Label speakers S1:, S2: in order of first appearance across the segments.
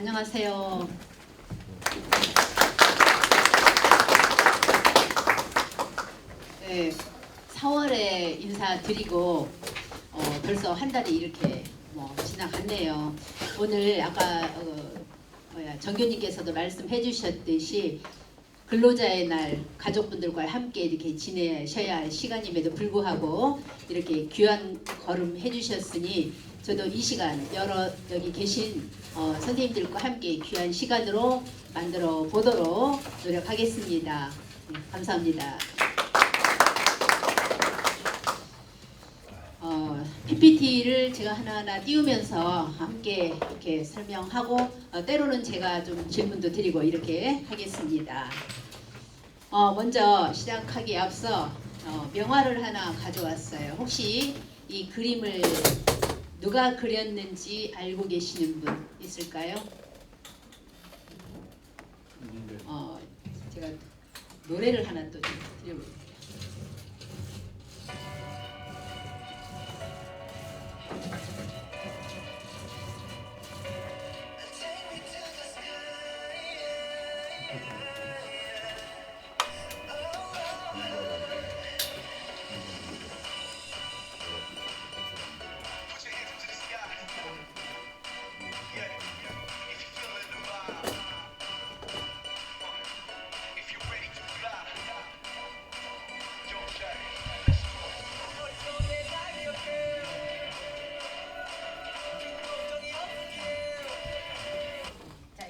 S1: 안녕하세요. 네, 4월에 인사드리고 벌써 한 달이 이렇게 지나갔네요. 오늘 아까 정교님께서도 말씀해 주셨듯이 근로자의 날 가족분들과 함께 이렇게 지내셔야 할 시간임에도 불구하고 이렇게 귀한 걸음 해주셨으니 저도 이 시간 여기 계신 선생님들과 함께 귀한 시간으로 만들어 보도록 노력하겠습니다. 네, 감사합니다. PPT를 제가 하나하나 띄우면서 함께 이렇게 설명하고 때로는 제가 좀 질문도 드리고 이렇게 하겠습니다. 먼저 시작하기에 앞서 명화를 하나 가져왔어요. 혹시 이 그림을 누가 그렸는지 알고 계시는 분 있을까요? 제가 노래를 하나 또 드려볼게요.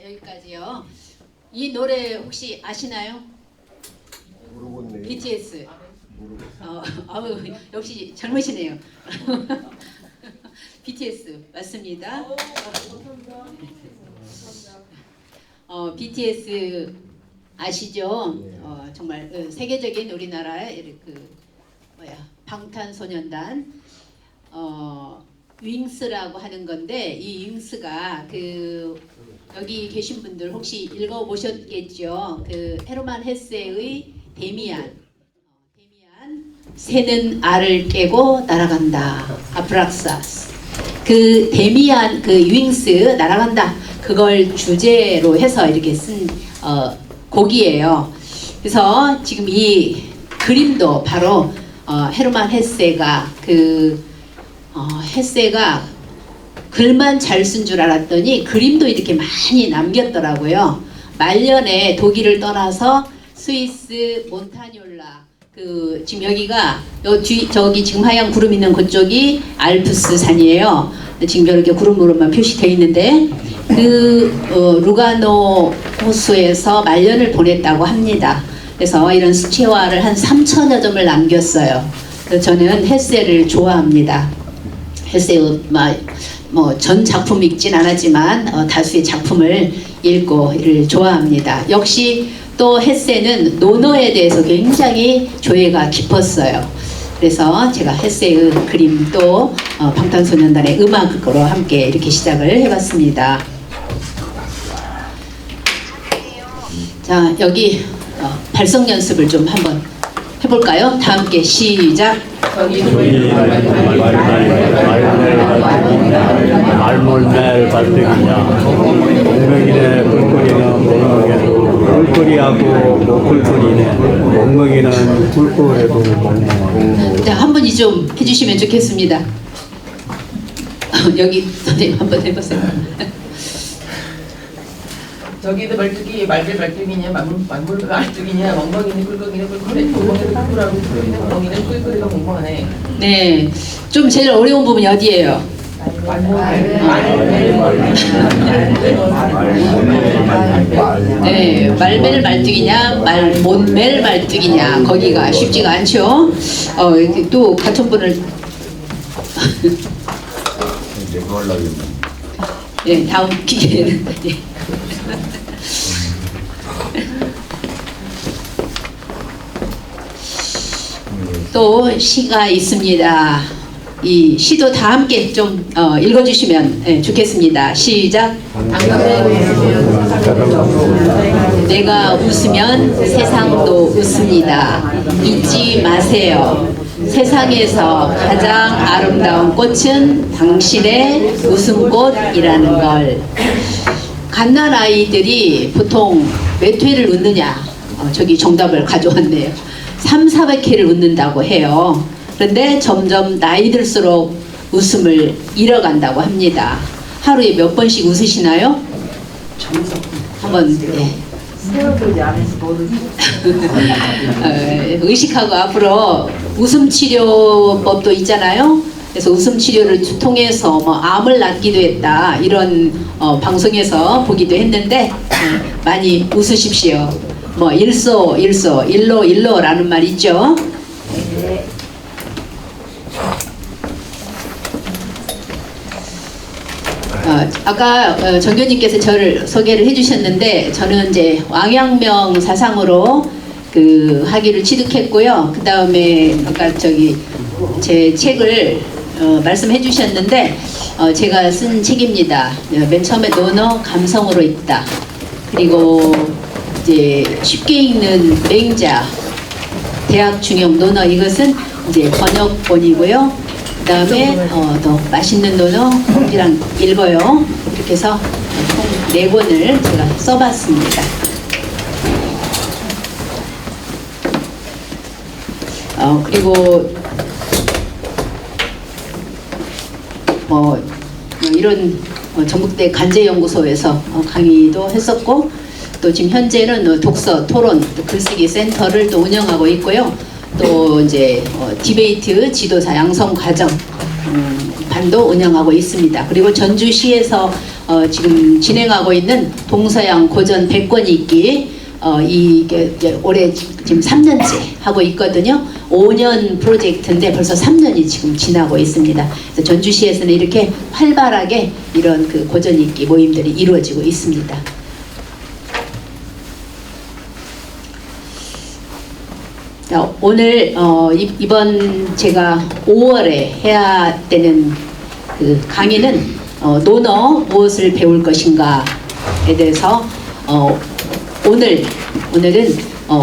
S1: 여기까지요. 이 노래 혹시 아시나요?
S2: 모르겠네요.
S1: BTS. 역시 젊으시네요. BTS 맞습니다. BTS 아시죠? 정말 세계적인 우리나라의 방탄소년단 윙스라고 하는 건데 이 윙스가 여기 계신 분들 혹시 읽어보셨겠죠? 헤르만 헤세의 데미안 새는 알을 깨고 날아간다. 아프락사스. 데미안 윙스 날아간다. 그걸 주제로 해서 이렇게 쓴 곡이에요. 그래서 지금 이 그림도 바로 헤르만 헤세가 헤세가 글만 잘 쓴 줄 알았더니 그림도 이렇게 많이 남겼더라고요. 말년에 독일을 떠나서 스위스 몬타뇰라 지금 여기가 저기 지금 하얀 구름 있는 그쪽이 알프스 산이에요. 지금 이렇게 구름으로만 표시되어 있는데 루가노 호수에서 말년을 보냈다고 합니다. 그래서 이런 수채화를 한 3,000여 점을 남겼어요. 그래서 저는 헤세를 좋아합니다. 헤세 전 작품 읽진 않았지만 다수의 작품을 읽고 이를 좋아합니다. 역시 또 헤세는 논어에 대해서 굉장히 조예가 깊었어요. 그래서 제가 헤세의 그림 또 방탄소년단의 음악으로 함께 이렇게 시작을 해봤습니다. 자, 여기 발성 연습을 좀 한번 해볼까요? 다 함께 시작.
S3: 말몰멜 발등이냐 멍멍이네 꿀꿀이는 멍멍해도 꿀꿀이하고 꿀꿀이네 멍멍이는 꿀꿀해도 멍멍하고.
S1: 자, 한 분이 좀 해주시면 좋겠습니다. 여기 선생님 한번 해보세요.
S4: 저기도 말뚝이 말뚝이냐 만물 말뚝이냐 멍멍이는 꿀꺽이는 꿀꿀해 멍멍이는 꿀꿀하고 꿀꿀이는 멍멍이는 꿀꿀이가 멍멍하네.
S1: 네, 좀 제일 어려운 부분이 어디예요? 네, 말멜 말뚝이냐 못멜 말뚝이냐 거기가 쉽지가 않죠. 이렇게 또 같은 분을 네, 다음 기회는 네. 또 시가 있습니다. 이 시도 다 함께 좀 읽어주시면 좋겠습니다. 시작. 내가 웃으면 세상도 웃습니다. 잊지 마세요. 세상에서 가장 아름다운 꽃은 당신의 웃음꽃이라는 걸. 갓난 아이들이 보통 몇 회를 웃느냐? 저기 정답을 가져왔네요. 300~400회를 웃는다고 해요. 그런데 점점 나이 들수록 웃음을 잃어간다고 합니다. 하루에 몇 번씩 웃으시나요? 한번 예.
S4: 세월들이 안에서 모르지.
S1: 의식하고 앞으로 웃음 치료법도 있잖아요. 그래서 웃음 치료를 통해서 뭐 암을 낫기도 했다 이런 방송에서 보기도 했는데 많이 웃으십시오. 뭐 일로라는 말 있죠. 아까 정교님께서 저를 소개를 해주셨는데 저는 이제 왕양명 사상으로 그 학위를 취득했고요. 그 다음에 아까 저기 제 책을 말씀해 주셨는데 제가 쓴 책입니다. 맨 처음에 논어 감성으로 읽다. 그리고 이제 쉽게 읽는 맹자 대학 중용 논어 이것은 이제 번역본이고요. 그 다음에 더 맛있는 논어 커피랑 읽어요. 이렇게 해서 총 4권을 제가 써봤습니다. 그리고 이런 전국대 간제연구소에서 강의도 했었고 또 지금 현재는 독서, 토론, 글쓰기 센터를 또 운영하고 있고요. 또 이제 디베이트 지도사 양성 과정 반도 운영하고 있습니다. 그리고 전주시에서 지금 진행하고 있는 동서양 고전 100권 읽기 이게 올해 지금 3년째 하고 있거든요. 5년 프로젝트인데 벌써 3년이 지금 지나고 있습니다. 그래서 전주시에서는 이렇게 활발하게 이런 그 고전 읽기 모임들이 이루어지고 있습니다. 오늘 이번 제가 5월에 해야 되는 그 강의는 논어 무엇을 배울 것인가에 대해서 오늘은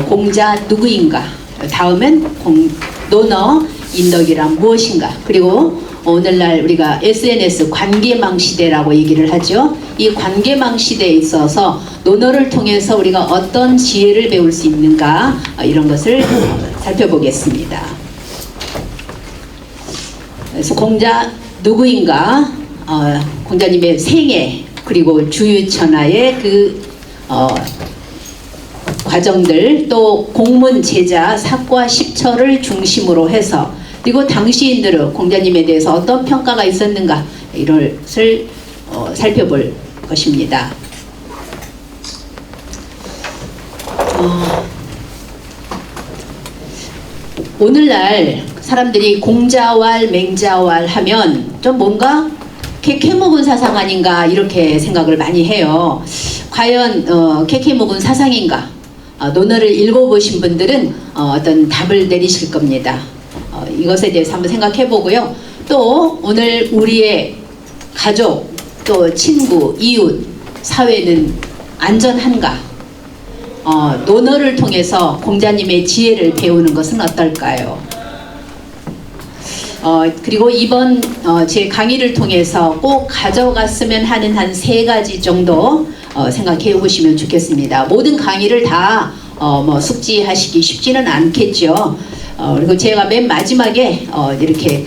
S1: 공자 누구인가, 다음은 논어 인덕이란 무엇인가, 그리고 오늘날 우리가 SNS 관계망 시대라고 얘기를 하죠. 이 관계망 시대에 있어서 논어를 통해서 우리가 어떤 지혜를 배울 수 있는가 이런 것을 살펴보겠습니다. 그래서 공자 누구인가, 공자님의 생애 그리고 주유천하의 그 과정들, 또 공문 제자 사과 십처를 중심으로 해서, 그리고 당시인들은 공자님에 대해서 어떤 평가가 있었는가 이런 것을 살펴볼 것입니다. 오늘날 사람들이 공자왈 맹자왈 하면 좀 뭔가 캐캐묵은 사상 아닌가 이렇게 생각을 많이 해요. 과연 캐캐묵은 사상인가? 논어를 읽어보신 분들은 어떤 답을 내리실 겁니다. 이것에 대해서 한번 생각해 보고요. 또 오늘 우리의 가족, 또 친구, 이웃, 사회는 안전한가? 논어를 통해서 공자님의 지혜를 배우는 것은 어떨까요? 그리고 이번 제 강의를 통해서 꼭 가져갔으면 하는 한 3가지 정도 생각해 보시면 좋겠습니다. 모든 강의를 다 숙지하시기 쉽지는 않겠죠. 그리고 제가 맨 마지막에 이렇게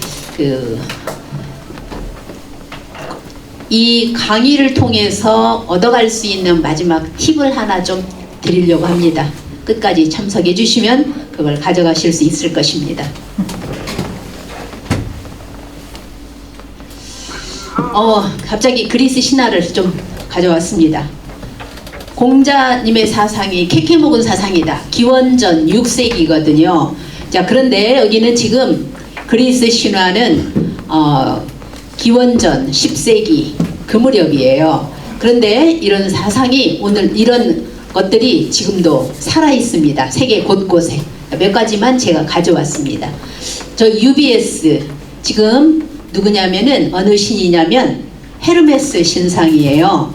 S1: 이 강의를 통해서 얻어갈 수 있는 마지막 팁을 하나 좀 드리려고 합니다. 끝까지 참석해 주시면 그걸 가져가실 수 있을 것입니다. 갑자기 그리스 신화를 좀 가져왔습니다. 공자님의 사상이 캐캐묵은 사상이다. 기원전 6세기거든요. 자, 그런데 여기는 지금 그리스 신화는 기원전 10세기 그 무렵이에요. 그런데 이런 사상이, 오늘 이런 것들이 지금도 살아 있습니다. 세계 곳곳에. 몇 가지만 제가 가져왔습니다. 저 UBS 지금 누구냐면은 어느 신이냐면 헤르메스 신상이에요.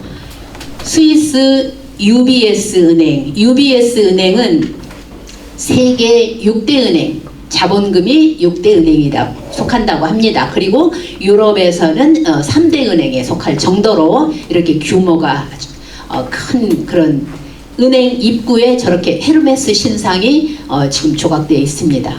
S1: 스위스 UBS 은행. UBS 은행은 세계 6대 은행, 자본금이 6대 은행이다 속한다고 합니다. 그리고 유럽에서는 3대 은행에 속할 정도로 이렇게 규모가 큰 그런 은행 입구에 저렇게 헤르메스 신상이 지금 조각되어 있습니다.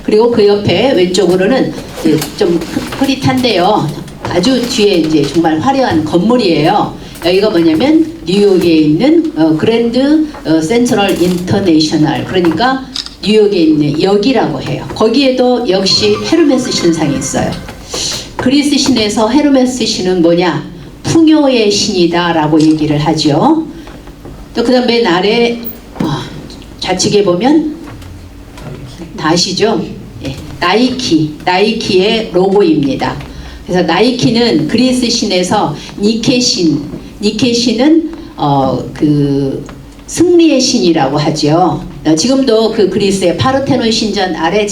S1: 그리고 그 옆에 왼쪽으로는 이제 좀 흐릿한데요. 아주 뒤에 이제 정말 화려한 건물이에요. 여기가 뭐냐면 뉴욕에 있는 그랜드 센트럴 인터내셔널, 그러니까 뉴욕에 있는 역이라고 해요. 거기에도 역시 헤르메스 신상이 있어요. 그리스 신에서 헤르메스 신은 뭐냐? 풍요의 신이다 라고 얘기를 하죠. 또 그 다음 맨 아래 좌측에 보면 다 아시죠? 예, 나이키의 로고입니다. 그래서 나이키는 그리스 신에서 니케신은 그 승리의 신이라고 하죠. 지금도 그 그리스의 파르테논 신전 아래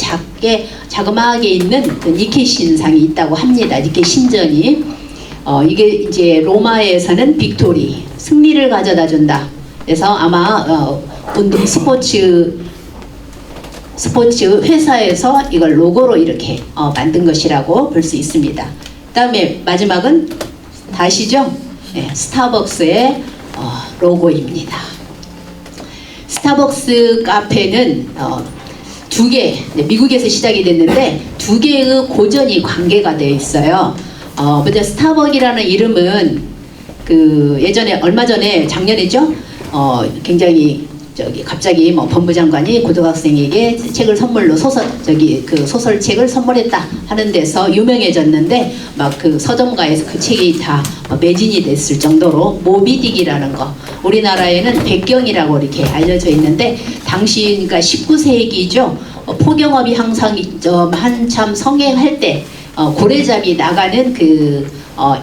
S1: 자그마하게 있는 그 니케 신상이 있다고 합니다. 니케 신전이 이게 이제 로마에서는 빅토리, 승리를 가져다 준다. 그래서 아마 운동 스포츠 회사에서 이걸 로고로 이렇게 만든 것이라고 볼 수 있습니다. 그 다음에 마지막은 다 아시죠? 네, 스타벅스의 로고입니다. 스타벅스 카페는 두 개, 미국에서 시작이 됐는데 두 개의 고전이 관계가 되어 있어요. 먼저 스타벅이라는 이름은 그 예전에 얼마 전에 작년이죠? 굉장히 갑자기 뭐 법무장관이 고등학생에게 책을 선물로 그 소설책을 선물했다 하는 데서 유명해졌는데 막 그 서점가에서 그 책이 다 매진이 됐을 정도로 모비딕이라는 거, 우리나라에는 백경이라고 이렇게 알려져 있는데 당시 그러니까 19세기죠. 포경업이 한참 성행할 때 고래잡이 나가는 그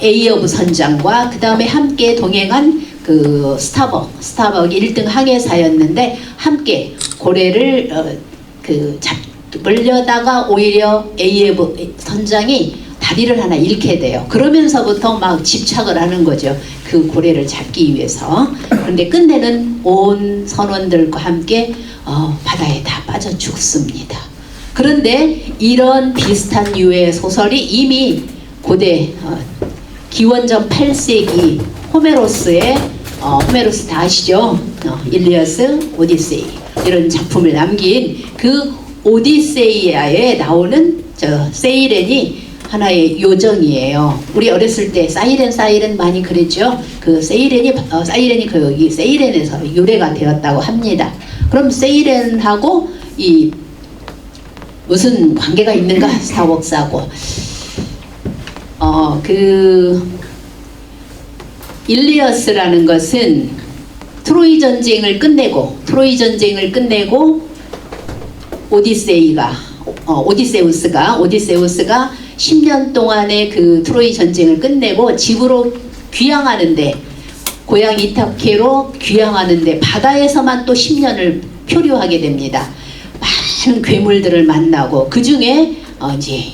S1: 에이어브 선장과 그 다음에 함께 동행한 그 스타벅이 1등 항해사였는데 함께 고래를 잡으려다가 오히려 에이어브 선장이 다리를 하나 잃게 돼요. 그러면서부터 막 집착을 하는 거죠. 그 고래를 잡기 위해서. 그런데 끝내는 온 선원들과 함께 바다에 다 빠져 죽습니다. 그런데 이런 비슷한 유의 소설이 이미 고대 기원전 8세기 호메로스 다 아시죠? 일리아스, 오디세이 이런 작품을 남긴 그 오디세이아에 나오는 세이렌이 하나의 요정이에요. 우리 어렸을 때 사이렌 많이 그랬죠? 그 사이렌이 여기 세이렌에서 유래가 되었다고 합니다. 그럼 세이렌하고 이 무슨 관계가 있는가? 스타벅스하고 그 일리어스라는 것은 트로이 전쟁을 끝내고 오디세우스가 10년 동안의 그 트로이 전쟁을 끝내고 집으로 귀향하는데, 고향 이타케로 귀향하는데 바다에서만 또 10년을 표류하게 됩니다. 많은 괴물들을 만나고 그 중에 이제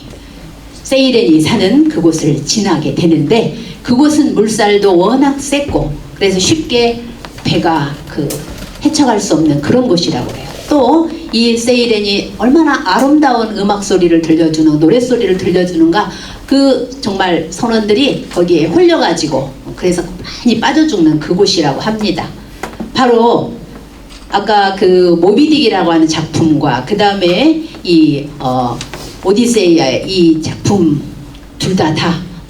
S1: 세이렌이 사는 그곳을 지나게 되는데, 그곳은 물살도 워낙 셌고 그래서 쉽게 배가 헤쳐갈 수 없는 그런 곳이라고 해요. 또 이 세이렌이 얼마나 아름다운 음악 소리를 들려주는, 노래 소리를 들려주는가, 그 정말 선원들이 거기에 홀려가지고 그래서 많이 빠져 죽는 그곳이라고 합니다. 바로 아까 그 모비딕이라고 하는 작품과 그 다음에 이 오디세이아의 이 작품 둘 다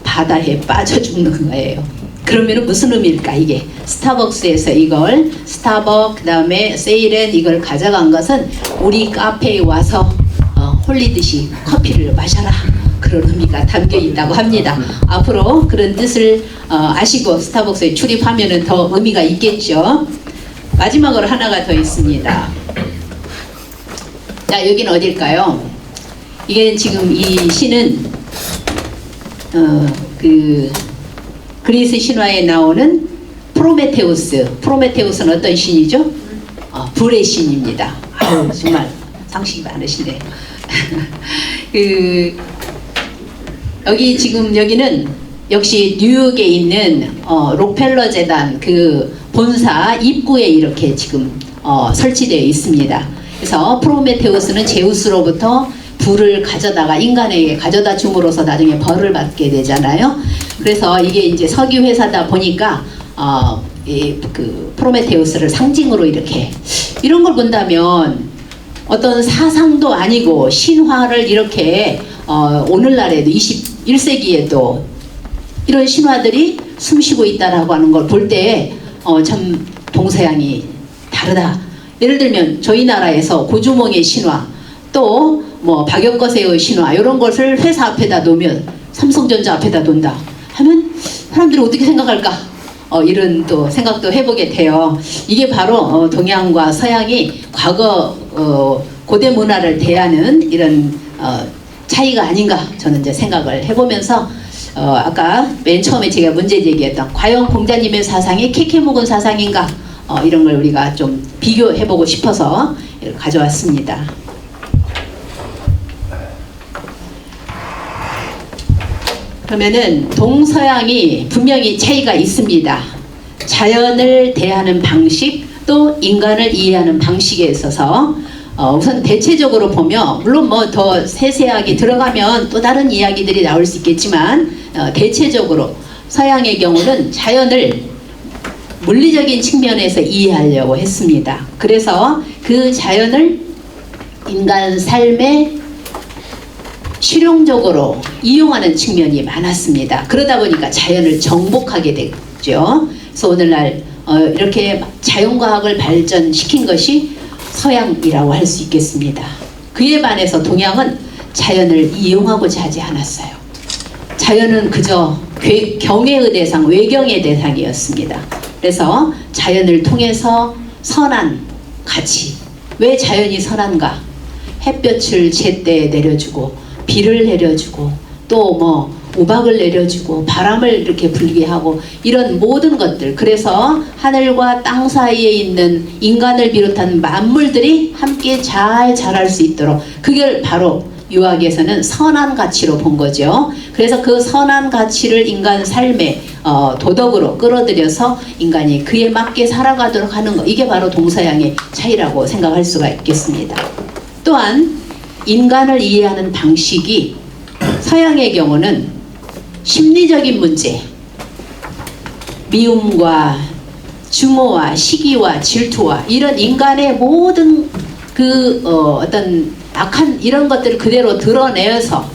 S1: 바다에 빠져 죽는 거예요. 그러면 무슨 의미일까? 이게 스타벅스에서 이걸 그 다음에 세이렌 이걸 가져간 것은 우리 카페에 와서 홀리듯이 커피를 마셔라, 그런 의미가 담겨 있다고 합니다. 앞으로 그런 뜻을 아시고 스타벅스에 출입하면 더 의미가 있겠죠. 마지막으로 하나가 더 있습니다. 자, 여기는 어딜까요? 이게 지금 이 시는 그리스 신화에 나오는 프로메테우스는 어떤 신이죠? 불의 신입니다. 아유, 정말 상식이 많으시네. 여기는 역시 뉴욕에 있는 록펠러 재단 그 본사 입구에 이렇게 지금 설치되어 있습니다. 그래서 프로메테우스는 제우스로부터 불을 가져다가 인간에게 가져다 줌으로써 나중에 벌을 받게 되잖아요. 그래서 이게 이제 석유 회사다 보니까 그 프로메테우스를 상징으로 이렇게 이런 걸 본다면 어떤 사상도 아니고 신화를 이렇게 오늘날에도 21세기에도 이런 신화들이 숨쉬고 있다라고 하는 걸 볼 때 참 동서양이 다르다. 예를 들면 저희 나라에서 고주몽의 신화 또 뭐 박역거세의 신화 이런 것을 회사 앞에다 놓으면 삼성전자 앞에다 놓는다 하면 사람들이 어떻게 생각할까? 이런 또 생각도 해보게 돼요. 이게 바로 동양과 서양이 과거 고대 문화를 대하는 이런 차이가 아닌가 저는 이제 생각을 해보면서 아까 맨 처음에 제가 문제 제기했던 과연 공자님의 사상이 캐캐 묵은 사상인가 이런 걸 우리가 좀 비교해보고 싶어서 가져왔습니다. 그러면은 동서양이 분명히 차이가 있습니다. 자연을 대하는 방식 또 인간을 이해하는 방식에 있어서 우선 대체적으로 보면 물론 뭐 더 세세하게 들어가면 또 다른 이야기들이 나올 수 있겠지만 대체적으로 서양의 경우는 자연을 물리적인 측면에서 이해하려고 했습니다. 그래서 그 자연을 인간 삶에 실용적으로 이용하는 측면이 많았습니다. 그러다 보니까 자연을 정복하게 됐죠. 그래서 오늘날 이렇게 자연과학을 발전시킨 것이 서양이라고 할 수 있겠습니다. 그에 반해서 동양은 자연을 이용하고자 하지 않았어요. 자연은 그저 경외의 대상, 외경의 대상이었습니다. 그래서 자연을 통해서 선한 가치, 왜 자연이 선한가? 햇볕을 제때 내려주고 비를 내려주고 또 뭐 우박을 내려주고 바람을 이렇게 불게 하고 이런 모든 것들, 그래서 하늘과 땅 사이에 있는 인간을 비롯한 만물들이 함께 잘 자랄 수 있도록, 그걸 바로 유학에서는 선한 가치로 본 거죠. 그래서 그 선한 가치를 인간 삶의 도덕으로 끌어들여서 인간이 그에 맞게 살아가도록 하는 것, 이게 바로 동서양의 차이라고 생각할 수가 있겠습니다. 또한 인간을 이해하는 방식이 서양의 경우는 심리적인 문제, 미움과 증오와 시기와 질투와 이런 인간의 모든 그 어떤 악한 이런 것들을 그대로 드러내어서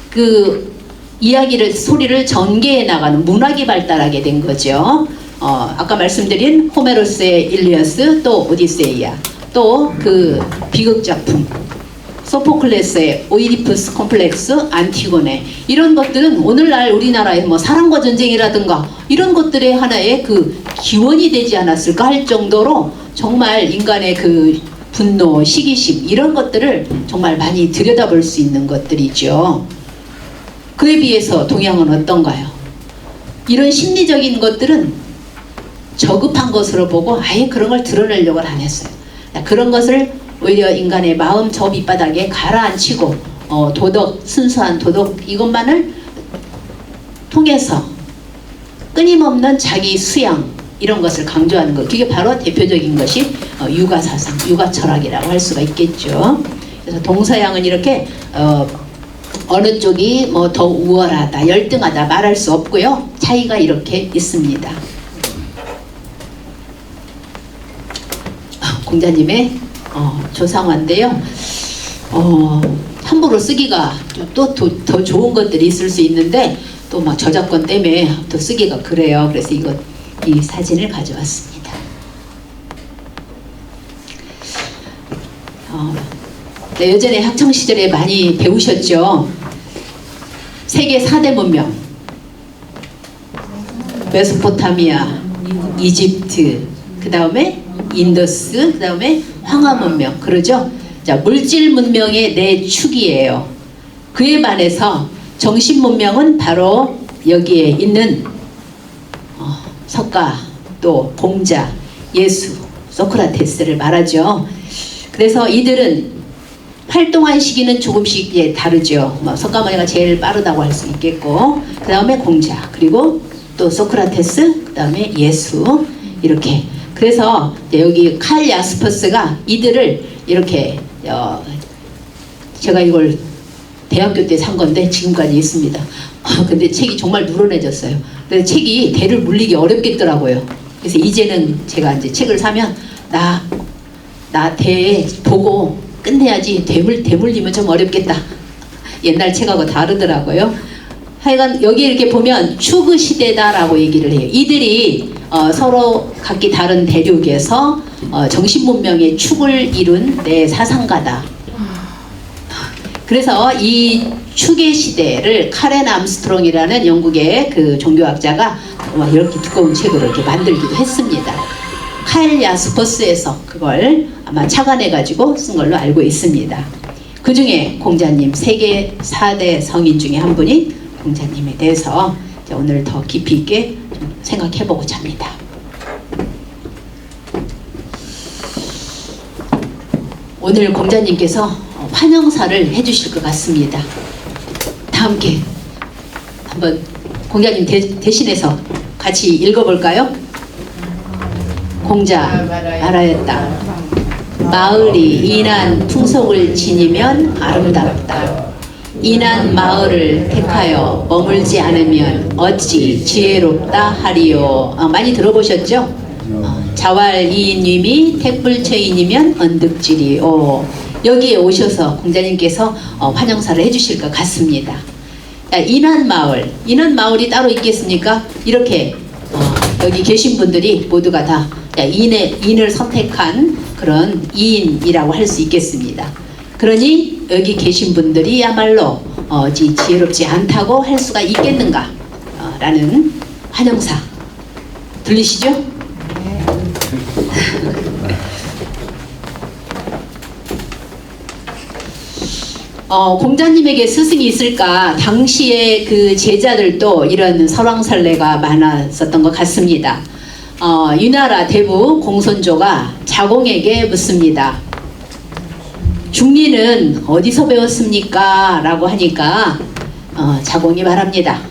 S1: 그 이야기를 소리를 전개해 나가는 문학이 발달하게 된 거죠. 아까 말씀드린 호메로스의 일리아스, 또 오디세이아, 또 그 비극 작품 소포클레스의 오이디푸스 콤플렉스, 안티고네, 이런 것들은 오늘날 우리나라의 뭐 사랑과 전쟁이라든가 이런 것들의 하나의 그 기원이 되지 않았을까 할 정도로 정말 인간의 그 분노, 시기심 이런 것들을 정말 많이 들여다볼 수 있는 것들이죠. 그에 비해서 동양은 어떤가요? 이런 심리적인 것들은 저급한 것으로 보고 아예 그런 걸 드러내려고 안 했어요. 그런 것을 오히려 인간의 마음 저 밑바닥에 가라앉히고 도덕, 순수한 도덕 이것만을 통해서 끊임없는 자기 수양 이런 것을 강조하는 것, 그게 바로 대표적인 것이 육아사상, 육아철학이라고 할 수가 있겠죠. 그래서 동서양은 이렇게 어느 쪽이 뭐 더 우월하다, 열등하다 말할 수 없고요. 차이가 이렇게 있습니다. 공자님의 조상화인데요. 함부로 쓰기가 또 더 좋은 것들이 있을 수 있는데 또 막 저작권 때문에 또 쓰기가 그래요. 그래서 이 사진을 가져왔습니다. 네, 예전에 학창 시절에 많이 배우셨죠. 세계 4대 문명, 메소포타미아, 이집트, 그 다음에 인더스, 그 다음에 황하 문명, 그러죠? 자, 물질 문명의 네 축이에요. 그에 반해서 정신 문명은 바로 여기에 있는 석가, 또 공자, 예수, 소크라테스를 말하죠. 그래서 이들은 활동한 시기는 조금씩 다르죠. 뭐 석가모니가 제일 빠르다고 할 수 있겠고, 그 다음에 공자, 그리고 또 소크라테스, 그 다음에 예수, 이렇게. 그래서 여기 칼 야스퍼스가 이들을 이렇게 제가 이걸 대학교 때 산 건데 지금까지 있습니다. 근데 책이 정말 누런해졌어요. 근데 책이 대를 물리기 어렵겠더라고요. 그래서 이제는 제가 이제 책을 사면 나 대 보고 끝내야지, 대물리면 좀 어렵겠다. 옛날 책하고 다르더라고요. 하여간 여기 이렇게 보면 추구 시대다라고 얘기를 해요. 이들이 서로 각기 다른 대륙에서 정신 문명의 축을 이룬 사상가다. 그래서 이 추계 시대를 카렌 암스트롱이라는 영국의 그 종교학자가 이렇게 두꺼운 책으로 이렇게 만들기도 했습니다. 카일 야스퍼스에서 그걸 아마 착안해가지고 쓴 걸로 알고 있습니다. 그 중에 공자님 세계 4대 성인 중에 한 분이 공자님에 대해서 오늘 더 깊이 있게 좀 생각해보고자 합니다. 오늘 공자님께서 환영사를 해주실 것 같습니다. 다 함께 한번 공자님 대신해서 같이 읽어볼까요? 공자 말하였다. 마을이 인한 풍속을 지니면 아름답다. 인한 마을을 택하여 머물지 않으면 어찌 지혜롭다 하리요. 많이 들어보셨죠? 자왈이인님이 택불처인이면 언득질이요. 여기에 오셔서 공자님께서 환영사를 해주실 것 같습니다. 인한마을이 따로 있겠습니까? 이렇게 여기 계신 분들이 모두가 다 인을 선택한 그런 이인이라고 할 수 있겠습니다. 그러니 여기 계신 분들이야말로 지혜롭지 않다고 할 수가 있겠는가? 라는 환영사 들리시죠? 공자님에게 스승이 있을까? 당시에 그 제자들도 이런 설왕설래가 많았었던 것 같습니다. 위나라 대부 공손조가 자공에게 묻습니다. 중리는 어디서 배웠습니까? 라고 하니까 자공이 말합니다.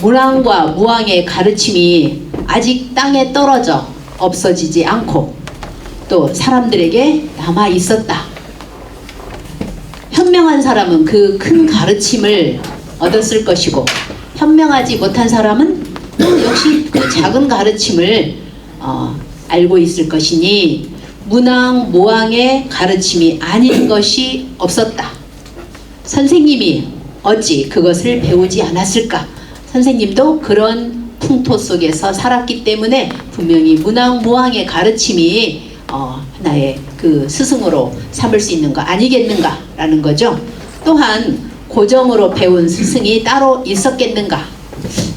S1: 문왕과 무왕의 가르침이 아직 땅에 떨어져 없어지지 않고 또 사람들에게 남아 있었다. 현명한 사람은 그 큰 가르침을 얻었을 것이고 현명하지 못한 사람은 또 역시 그 작은 가르침을 알고 있을 것이니 문왕, 모왕의 가르침이 아닌 것이 없었다. 선생님이 어찌 그것을 배우지 않았을까? 선생님도 그런 풍토 속에서 살았기 때문에 분명히 문왕, 모왕의 가르침이 하나의 그 스승으로 삼을 수 있는 거 아니겠는가라는 거죠. 또한 고정으로 배운 스승이 따로 있었겠는가?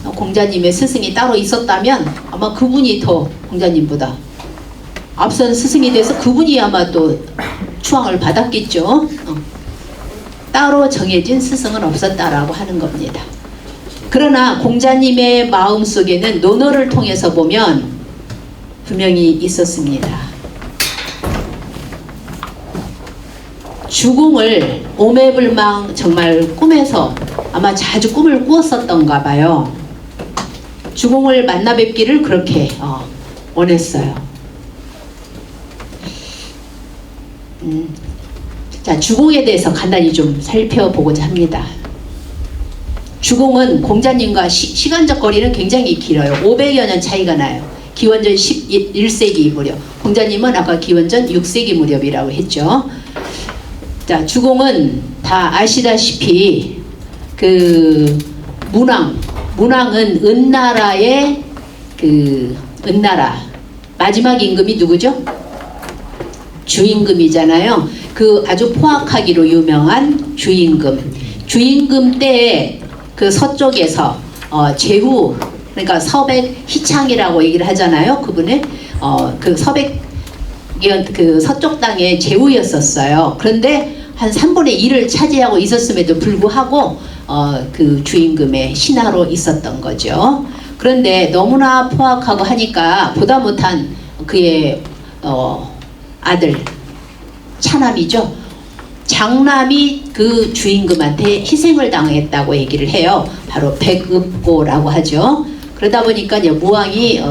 S1: 공자님의 스승이 따로 있었다면 아마 그분이 더 공자님보다 앞선 스승이 돼서 그분이 아마 또 추앙을 받았겠죠. 따로 정해진 스승은 없었다라고 하는 겁니다. 그러나 공자님의 마음속에는 논어를 통해서 보면 분명히 있었습니다. 주공을 오매불망 정말 꿈에서 아마 자주 꿈을 꾸었었던가 봐요. 주공을 만나 뵙기를 그렇게 원했어요. 자, 주공에 대해서 간단히 좀 살펴보고자 합니다. 주공은 공자님과 시간적 거리는 굉장히 길어요. 500여 년 차이가 나요. 기원전 11세기 무렵. 공자님은 아까 기원전 6세기 무렵이라고 했죠. 자, 주공은 다 아시다시피 그 문왕은 은나라의 그 은나라 마지막 임금이 누구죠? 주임금이잖아요. 그 아주 포악하기로 유명한 주임금 때에 그 서쪽에서 제후, 그러니까 서백 희창이라고 얘기를 하잖아요. 그분의 그 그 서쪽 땅의 제후였었어요. 그런데 한 3분의 1을 차지하고 있었음에도 불구하고 그 주임금의 신하로 있었던 거죠. 그런데 너무나 포악하고 하니까 보다 못한 그의 아들 차남이죠. 장남이 그 주임금한테 희생을 당했다고 얘기를 해요. 바로 백읍고라고 하죠. 그러다 보니까 이제 무왕이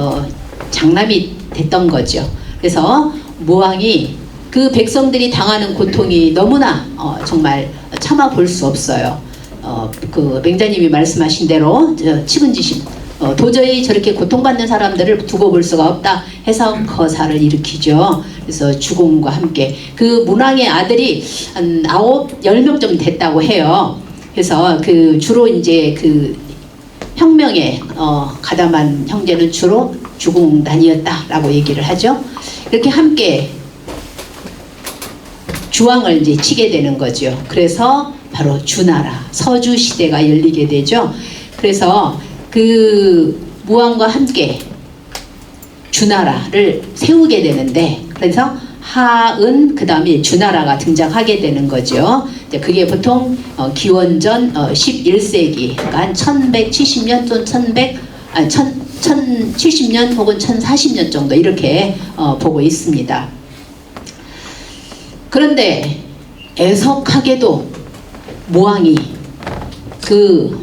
S1: 장남이 됐던 거죠. 그래서 무왕이 그 백성들이 당하는 고통이 너무나 정말 참아 볼 수 없어요. 그 맹자님이 말씀하신 대로 측은지심, 도저히 저렇게 고통받는 사람들을 두고 볼 수가 없다 해서 거사를 일으키죠. 그래서 주공과 함께 그 문왕의 아들이 한 10명 됐다고 해요. 그래서 그 주로 이제 그 혁명에 가담한 형제는 주로 주공단이었다라고 얘기를 하죠. 이렇게 함께 주왕을 이제 치게 되는 거죠. 그래서 바로 주나라, 서주 시대가 열리게 되죠. 그래서 그 무왕과 함께 주나라를 세우게 되는데, 그래서 하은 그 다음에 주나라가 등장하게 되는 거죠. 그게 보통 기원전 11세기, 그러니까 1170년 또는 1070년 혹은 1040년 정도 이렇게 보고 있습니다. 그런데 애석하게도 무왕이 그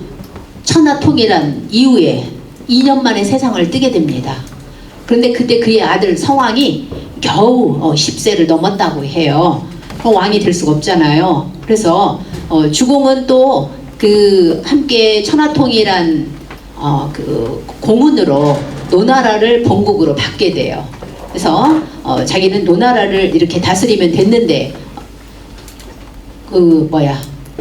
S1: 천하통일한 이후에 2년 만에 세상을 뜨게 됩니다. 그런데 그때 그의 아들 성왕이 겨우 10세를 넘었다고 해요. 왕이 될 수가 없잖아요. 그래서 주공은 또 그 함께 천하통일한 그 공훈으로 노나라를 본국으로 받게 돼요. 그래서 자기는 노나라를 이렇게 다스리면 됐는데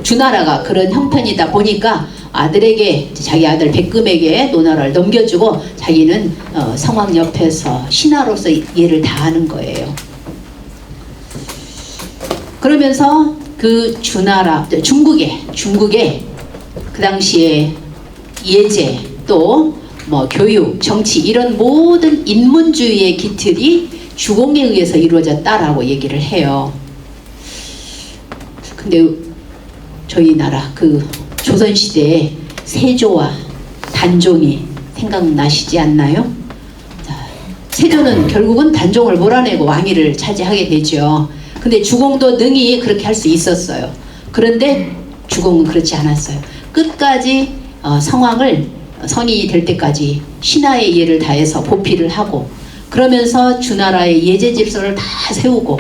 S1: 주나라가 그런 형편이다 보니까 아들에게, 자기 아들 백금에게 노나라를 넘겨주고 자기는 성왕 옆에서 신하로서 일을 다 하는 거예요. 그러면서 그 주나라, 중국에 그 당시에 예제 또 뭐 교육, 정치 이런 모든 인문주의의 기틀이 주공에 의해서 이루어졌다라고 얘기를 해요. 근데 저희 나라 그 조선시대에 세조와 단종이 생각나시지 않나요? 자, 세조는 결국은 단종을 몰아내고 왕위를 차지하게 되죠. 근데 주공도 능히 그렇게 할 수 있었어요. 그런데 주공은 그렇지 않았어요. 끝까지 성왕을 성이 될 때까지 신하의 예를 다해서 보필을 하고, 그러면서 주나라의 예제 질서를 다 세우고,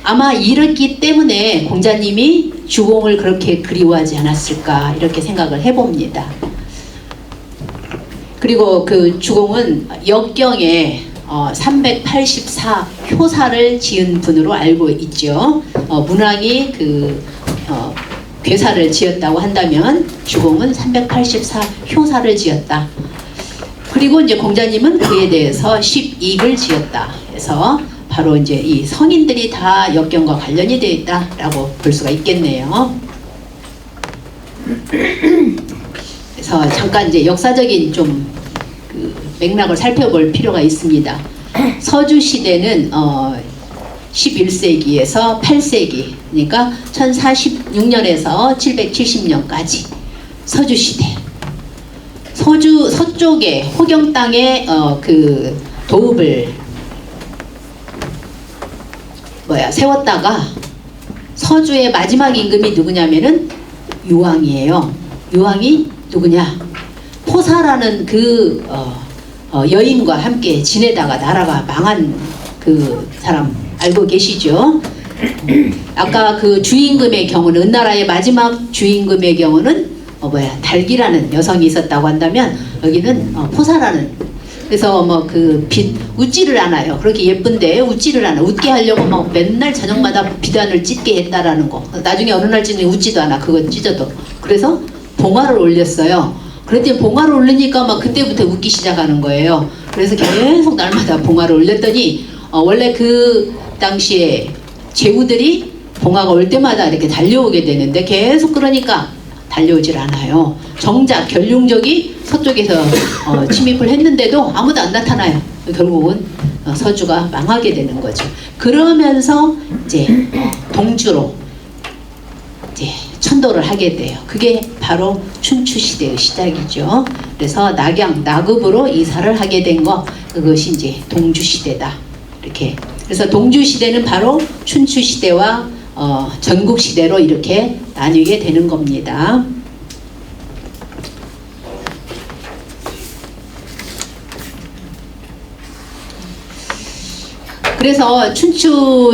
S1: 아마 이랬기 때문에 공자님이 주공을 그렇게 그리워하지 않았을까 이렇게 생각을 해봅니다. 그리고 그 주공은 역경에 384 효사를 지은 분으로 알고 있죠. 문왕이 괴사를 지었다고 한다면 주공은 384 효사를 지었다. 그리고 이제 공자님은 그에 대해서 12을 지었다. 그래서 바로 이제 이 성인들이 다 역경과 관련이 되어 있다라고 볼 수가 있겠네요. 그래서 잠깐 이제 역사적인 좀 그 맥락을 살펴볼 필요가 있습니다. 서주 시대는 11세기에서 8세기, 그러니까 1046년에서 770년까지 서주 시대. 서주 서쪽에 호경 땅에 그 도읍을 세웠다가 서주의 마지막 임금이 누구냐면은 유왕이에요. 유왕이 누구냐? 포사라는 그 여인과 함께 지내다가 나라가 망한 그 사람 알고 계시죠? 아까 그 주임금의 경우는, 은나라의 마지막 주임금의 경우는 달기라는 여성이 있었다고 한다면 여기는 포사라는, 그래서 뭐 그 웃지를 않아요. 그렇게 예쁜데 웃지를 않아. 웃게 하려고 막 맨날 저녁마다 비단을 찢게 했다라는 거. 나중에 어느 날 찢으니 웃지도 않아. 그거 찢어도. 그래서 봉화를 올렸어요. 그랬더니 봉화를 올리니까 막 그때부터 웃기 시작하는 거예요. 그래서 계속 날마다 봉화를 올렸더니 원래 그 당시에 제후들이 봉화가 올 때마다 이렇게 달려오게 되는데 계속 그러니까 달려오질 않아요. 정작 견룡족이 서쪽에서 침입을 했는데도 아무도 안 나타나요. 결국은 서주가 망하게 되는 거죠. 그러면서 이제 동주로 이제 천도를 하게 돼요. 그게 바로 춘추 시대의 시작이죠. 그래서 나급으로 이사를 하게 된 거, 그것이 이제 동주 시대다. 이렇게. 그래서 동주 시대는 바로 춘추 시대와 전국 시대로 이렇게 나뉘게 되는 겁니다. 그래서 춘추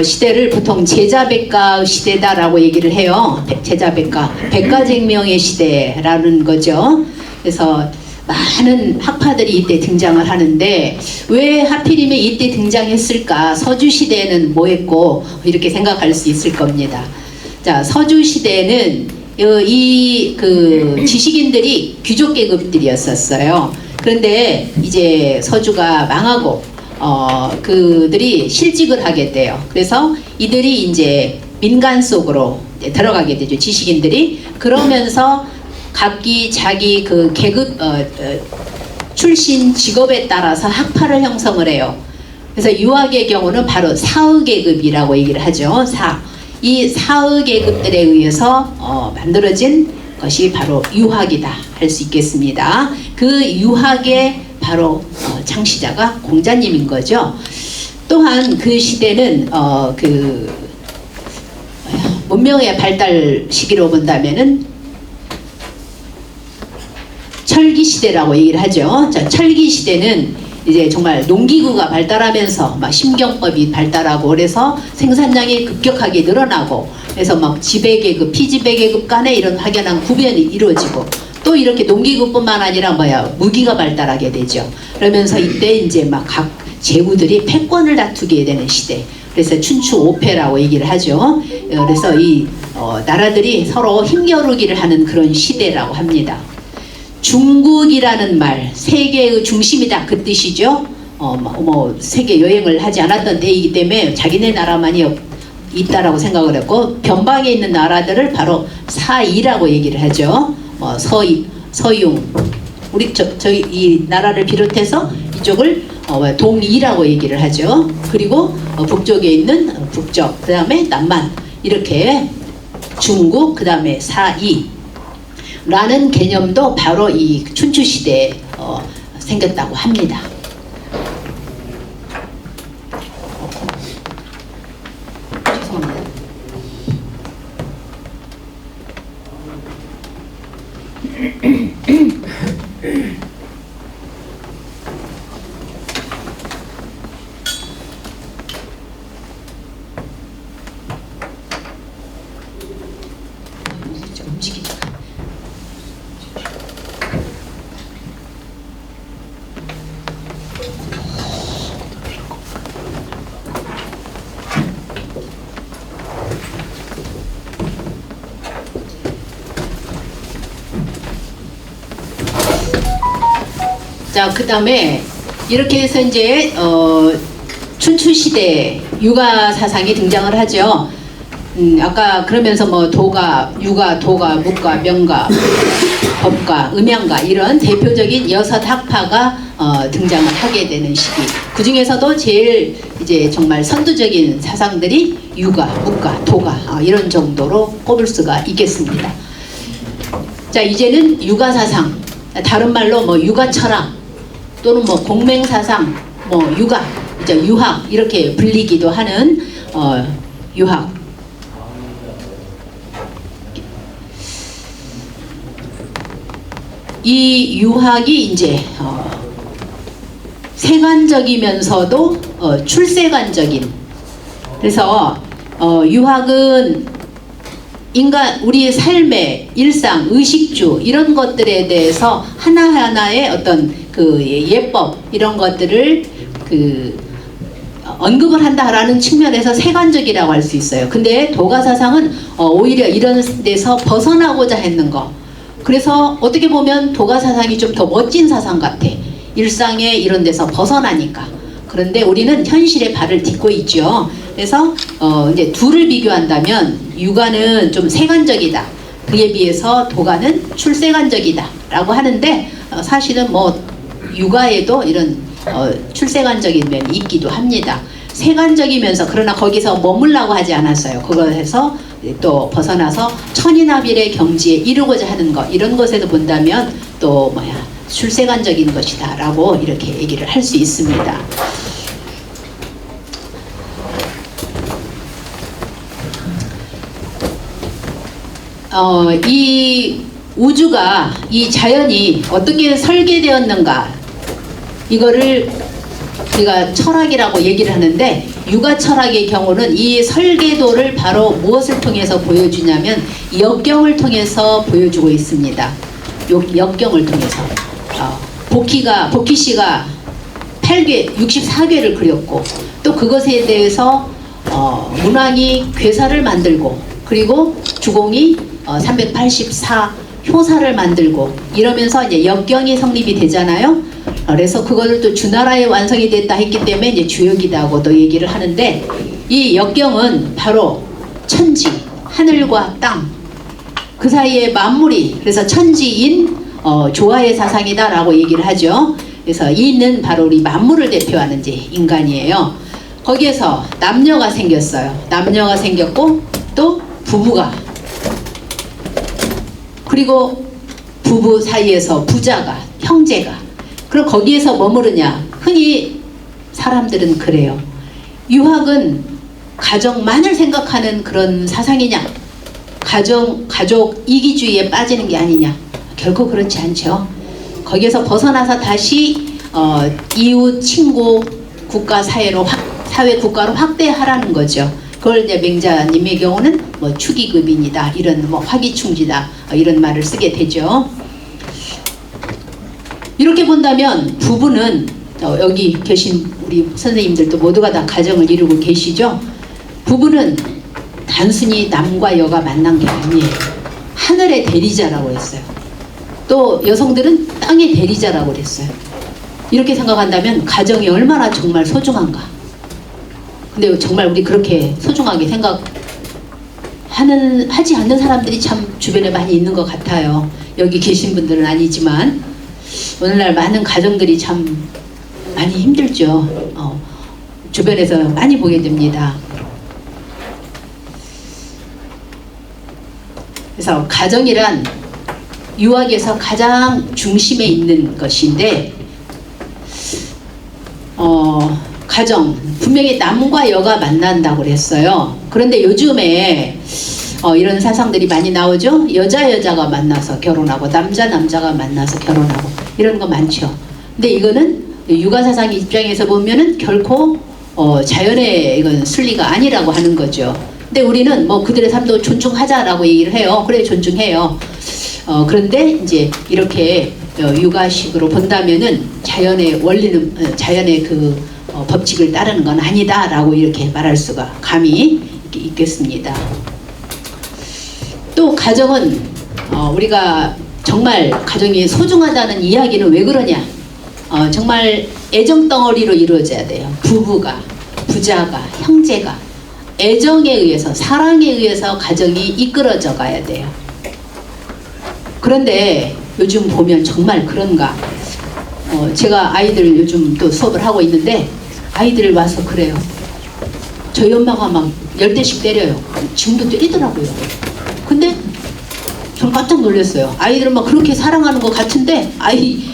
S1: 시대를 보통 제자백가 시대다라고 얘기를 해요. 제자백가, 백가쟁명의 시대라는 거죠. 그래서 많은 학파들이 이때 등장을 하는데 왜 하필이면 이때 등장했을까? 서주 시대에는 뭐했고 이렇게 생각할 수 있을 겁니다. 자, 서주 시대에는 이 지식인들이 귀족 계급들이었었어요. 그런데 이제 서주가 망하고 그들이 실직을 하게 돼요. 그래서 이들이 이제 민간 속으로 들어가게 되죠. 지식인들이. 그러면서 각기 자기 그 계급 출신 직업에 따라서 학파를 형성을 해요. 그래서 유학의 경우는 바로 사의 계급이라고 얘기를 하죠. 이 사의 계급들에 의해서 만들어진 것이 바로 유학이다 할 수 있겠습니다. 그 유학의 바로 창시자가 공자님인 거죠. 또한 그 시대는 문명의 발달 시기로 본다면은 철기 시대라고 얘기를 하죠. 자, 철기 시대는 이제 정말 농기구가 발달하면서 막 심경법이 발달하고 그래서 생산량이 급격하게 늘어나고 그래서 막 지배계급, 피지배계급 간에 이런 확연한 구별이 이루어지고 또 이렇게 농기구뿐만 아니라 무기가 발달하게 되죠. 그러면서 이때 이제 막 각 제후들이 패권을 다투게 되는 시대. 그래서 춘추 오패라고 얘기를 하죠. 그래서 이 나라들이 서로 힘겨루기를 하는 그런 시대라고 합니다. 중국이라는 말, 세계의 중심이다 그 뜻이죠. 세계 여행을 하지 않았던 때이기 때문에 자기네 나라만이 있다라고 생각을 했고 변방에 있는 나라들을 바로 사이라고 얘기를 하죠. 서융, 우리 저희 이 나라를 비롯해서 이쪽을 동이라고 얘기를 하죠. 그리고 북쪽에 있는 북쪽, 그 다음에 남만 이렇게 중국, 그 다음에 사이. 라는 개념도 바로 이 춘추 시대에 생겼다고 합니다. 죄송합니다. 움직이죠. 자, 그 다음에 이렇게 해서 이제 춘추 시대 유가 사상이 등장을 하죠. 아까 그러면서 도가, 유가, 도가, 묵가, 명가, 법가, 음양가 이런 대표적인 6학파가 등장을 하게 되는 시기. 그 중에서도 제일 이제 정말 선두적인 사상들이 유가, 묵가, 도가 이런 정도로 꼽을 수가 있겠습니다. 자, 이제는 유가 사상, 다른 말로 유가 철학 또는 공맹 사상, 유가, 이제 유학 이렇게 불리기도 하는 유학. 이 유학이 이제 세관적이면서도 출세관적인. 그래서 유학은 우리의 삶의 일상, 의식주 이런 것들에 대해서 하나하나의 어떤 그 예법 이런 것들을 언급을 한다라는 측면에서 세관적이라고 할 수 있어요. 근데 도가 사상은 오히려 이런 데서 벗어나고자 했는 거. 그래서 어떻게 보면 도가 사상이 좀 더 멋진 사상 같아. 일상에 이런 데서 벗어나니까. 그런데 우리는 현실에 발을 딛고 있죠. 그래서 이제 둘을 비교한다면 유가는 좀 세관적이다. 그에 비해서 도가는 출세관적이다 라고 하는데 사실은 유가에도 이런 출세관적인 면이 있기도 합니다. 세관적이면서 그러나 거기서 머물라고 하지 않았어요. 그것에서 또 벗어나서 천인합일의 경지에 이루고자 하는 것 이런 것에서 본다면 또 출세관적인 것이다 라고 이렇게 얘기를 할 수 있습니다. 이 우주가 이 자연이 어떻게 설계되었는가 이거를 우리가 철학이라고 얘기를 하는데 육아 철학의 경우는 이 설계도를 바로 무엇을 통해서 보여주냐면 역경을 통해서 보여주고 있습니다. 역경을 통해서 복희 씨가 64괴를 그렸고 또 그것에 대해서 문왕이 괴사를 만들고 그리고 주공이 384 효사를 만들고 이러면서 이제 역경이 성립이 되잖아요. 그래서 그거를 또 주나라에 완성이 됐다 했기 때문에 이제 주역이다고도 얘기를 하는데 이 역경은 바로 천지, 하늘과 땅, 그 사이에 만물이 그래서 천지인 조화의 사상이다라고 얘기를 하죠. 그래서 이는 바로 우리 만물을 대표하는 이제 인간이에요. 거기에서 남녀가 생겼어요. 남녀가 생겼고 또 부부가 그리고 부부 사이에서 부자가 형제가 그럼 거기에서 머무르냐 흔히 사람들은 그래요. 유학은 가정만을 생각하는 그런 사상이냐 가족 이기주의에 빠지는 게 아니냐 결코 그렇지 않죠. 거기에서 벗어나서 다시 이웃 친구 국가 사회 국가로 확대하라는 거죠. 그걸 이제 맹자님의 경우는 뭐 축의급인이다 이런 뭐 화기충지다 이런 말을 쓰게 되죠. 이렇게 본다면 부부는 여기 계신 우리 선생님들도 모두가 다 가정을 이루고 계시죠. 부부는 단순히 남과 여가 만난 게 아니에요. 하늘의 대리자라고 했어요. 또 여성들은 땅의 대리자라고 그랬어요. 이렇게 생각한다면 가정이 얼마나 정말 소중한가. 근데 정말 우리 그렇게 소중하게 하지 않는 사람들이 참 주변에 많이 있는 것 같아요. 여기 계신 분들은 아니지만 오늘날 많은 가정들이 참 많이 힘들죠. 주변에서 많이 보게 됩니다. 그래서 가정이란 유학에서 가장 중심에 있는 것인데 가정 분명히 남과 여가 만난다고 그랬어요. 그런데 요즘에 이런 사상들이 많이 나오죠. 여자가 만나서 결혼하고 남자가 만나서 결혼하고 이런 거 많죠. 근데 이거는 육아 사상 입장에서 보면은 결코 자연의 이건 순리가 아니라고 하는 거죠. 근데 우리는 뭐 그들의 삶도 존중하자라고 얘기를 해요. 그래 존중해요. 그런데 이제 이렇게 육아식으로 본다면은 자연의 원리는 자연의 그 법칙을 따르는 건 아니다라고 이렇게 말할 수가 감히 있겠습니다. 또 가정은 우리가 정말 가정이 소중하다는 이야기는 왜 그러냐? 정말 애정 덩어리로 이루어져야 돼요. 부부가, 부자가, 형제가 애정에 의해서 사랑에 의해서 가정이 이끌어져 가야 돼요. 그런데 요즘 보면 정말 그런가? 제가 아이들 요즘 또 수업을 하고 있는데 아이들 와서 그래요. 저희 엄마가 막 10대씩 때려요. 지금도 때리더라고요. 근데 전 깜짝 놀랐어요. 아이들은 막 그렇게 사랑하는 것 같은데 아이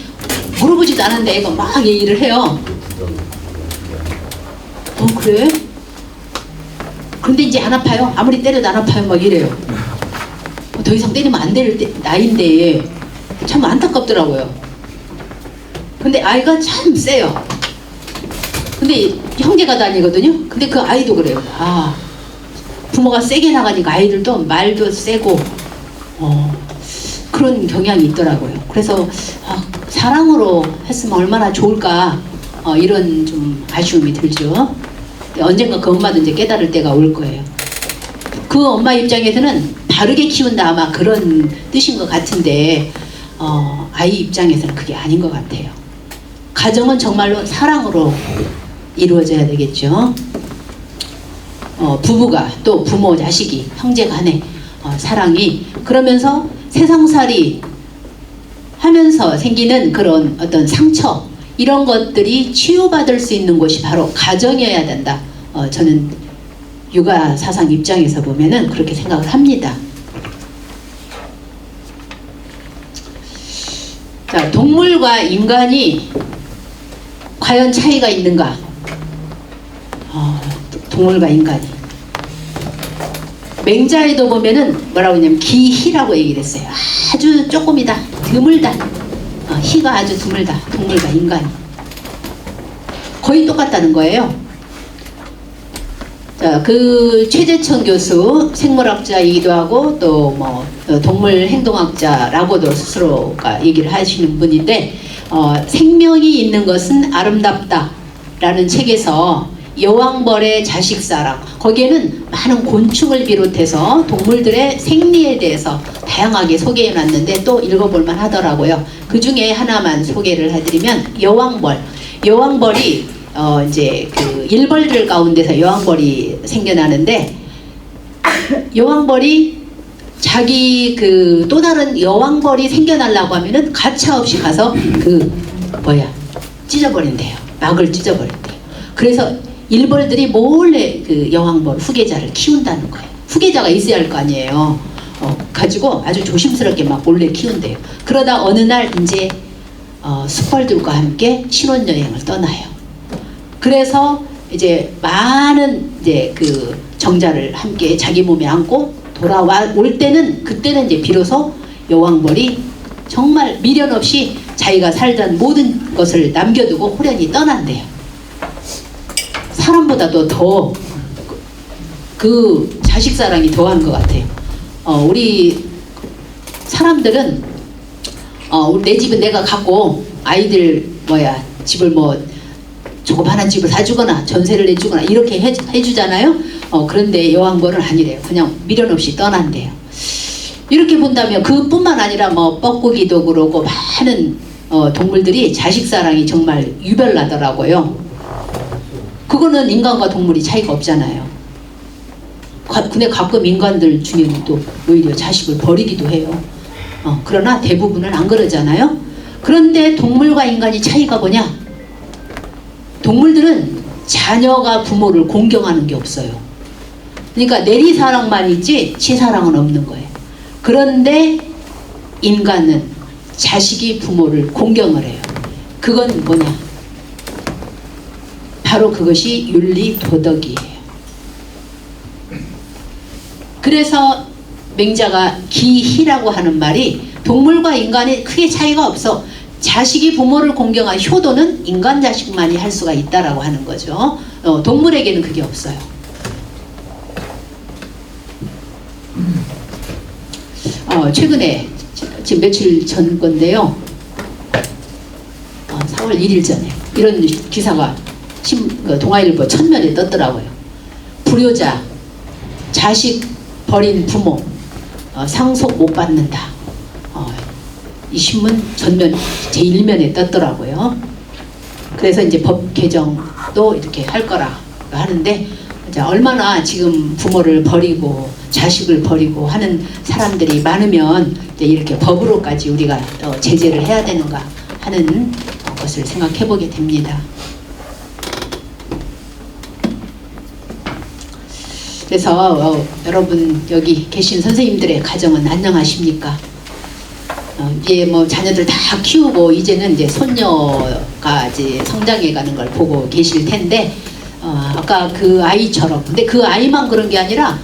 S1: 물어보지도 않았는데 애가 막 얘기를 해요. 그래? 근데 이제 안 아파요? 아무리 때려도 안 아파요? 막 이래요. 더 이상 때리면 안 될 나이인데 참 안타깝더라고요. 근데 아이가 참 세요. 근데 형제가 다니거든요. 근데 그 아이도 그래요. 부모가 세게 나가니까 아이들도 말도 세고 그런 경향이 있더라고요. 그래서 사랑으로 했으면 얼마나 좋을까 이런 좀 아쉬움이 들죠. 언젠가 그 엄마도 이제 깨달을 때가 올 거예요. 그 엄마 입장에서는 바르게 키운다 아마 그런 뜻인 것 같은데 아이 입장에서는 그게 아닌 것 같아요. 가정은 정말로 사랑으로 이루어져야 되겠죠. 부부가 또 부모 자식이 형제 간의 사랑이 그러면서 세상살이 하면서 생기는 그런 어떤 상처 이런 것들이 치유받을 수 있는 곳이 바로 가정이어야 된다. 저는 육아 사상 입장에서 보면은 그렇게 생각을 합니다. 자, 동물과 인간이 과연 차이가 있는가? 동물과 인간이 맹자에도 보면은 뭐라고 했냐면 기희라고 얘기를 했어요. 아주 조금이다, 드물다. 희가 아주 드물다. 동물과 인간이 거의 똑같다는 거예요. 자, 그 최재천 교수 생물학자이기도 하고 또 뭐 동물 행동학자라고도 스스로가 얘기를 하시는 분인데 생명이 있는 것은 아름답다라는 책에서 여왕벌의 자식사랑, 거기에는 많은 곤충을 비롯해서 동물들의 생리에 대해서 다양하게 소개해 놨는데 또 읽어볼만 하더라고요. 그 중에 하나만 소개를 해드리면 여왕벌이 이제 그 일벌들 가운데서 여왕벌이 생겨나는데 여왕벌이 자기 그 또 다른 여왕벌이 생겨나려고 하면은 가차없이 가서 찢어버린대요. 막을 찢어버린대요. 그래서 일벌들이 몰래 그 여왕벌 후계자를 키운다는 거예요. 후계자가 있어야 할 거 아니에요. 가지고 아주 조심스럽게 막 몰래 키운대요. 그러다 어느 날 이제 숫벌들과 함께 신혼여행을 떠나요. 그래서 이제 많은 이제 그 정자를 함께 자기 몸에 안고 올 때는 그때는 이제 비로소 여왕벌이 정말 미련 없이 자기가 살던 모든 것을 남겨두고 호련히 떠난대요. 사람보다도 더 그 자식 사랑이 더한 것 같아요. 우리 사람들은 내 집은 내가 갖고 아이들 집을 뭐 조그마한 집을 사주거나 전세를 내주거나 이렇게 해주잖아요. 그런데 여왕벌은 아니래요. 그냥 미련 없이 떠난대요. 이렇게 본다면 그뿐만 아니라 뭐 뻐꾸기도 그러고 많은 동물들이 자식 사랑이 정말 유별나더라고요. 그거는 인간과 동물이 차이가 없잖아요. 근데 가끔 인간들 중에는 또 오히려 자식을 버리기도 해요. 그러나 대부분은 안 그러잖아요. 그런데 동물과 인간이 차이가 뭐냐? 동물들은 자녀가 부모를 공경하는 게 없어요. 그러니까 내리사랑만 있지 치사랑은 없는 거예요. 그런데 인간은 자식이 부모를 공경을 해요. 그건 뭐냐? 바로 그것이 윤리 도덕이에요. 그래서 맹자가 기희라고 하는 말이 동물과 인간이 크게 차이가 없어. 자식이 부모를 공경한 효도는 인간 자식만이 할 수가 있다라고 하는 거죠. 동물에게는 그게 없어요. 최근에 지금 며칠 전 건데요. 4월 1일 전에 이런 기사가 동아일보 첫면에 떴더라고요. 불효자, 자식 버린 부모 상속 못 받는다. 이 신문 전면 제1면에 떴더라고요. 그래서 이제 법 개정도 이렇게 할 거라 하는데 얼마나 지금 부모를 버리고 자식을 버리고 하는 사람들이 많으면 이제 이렇게 법으로까지 우리가 제재를 해야 되는가 하는 것을 생각해 보게 됩니다. 그래서 여러분 여기 계신 선생님들의 가정은 안녕하십니까? 이제 뭐 자녀들 다 키우고 이제는 이제 손녀가 이제 성장해 가는 걸 보고 계실 텐데 아까 그 아이처럼 근데 그 아이만 그런 게 아니라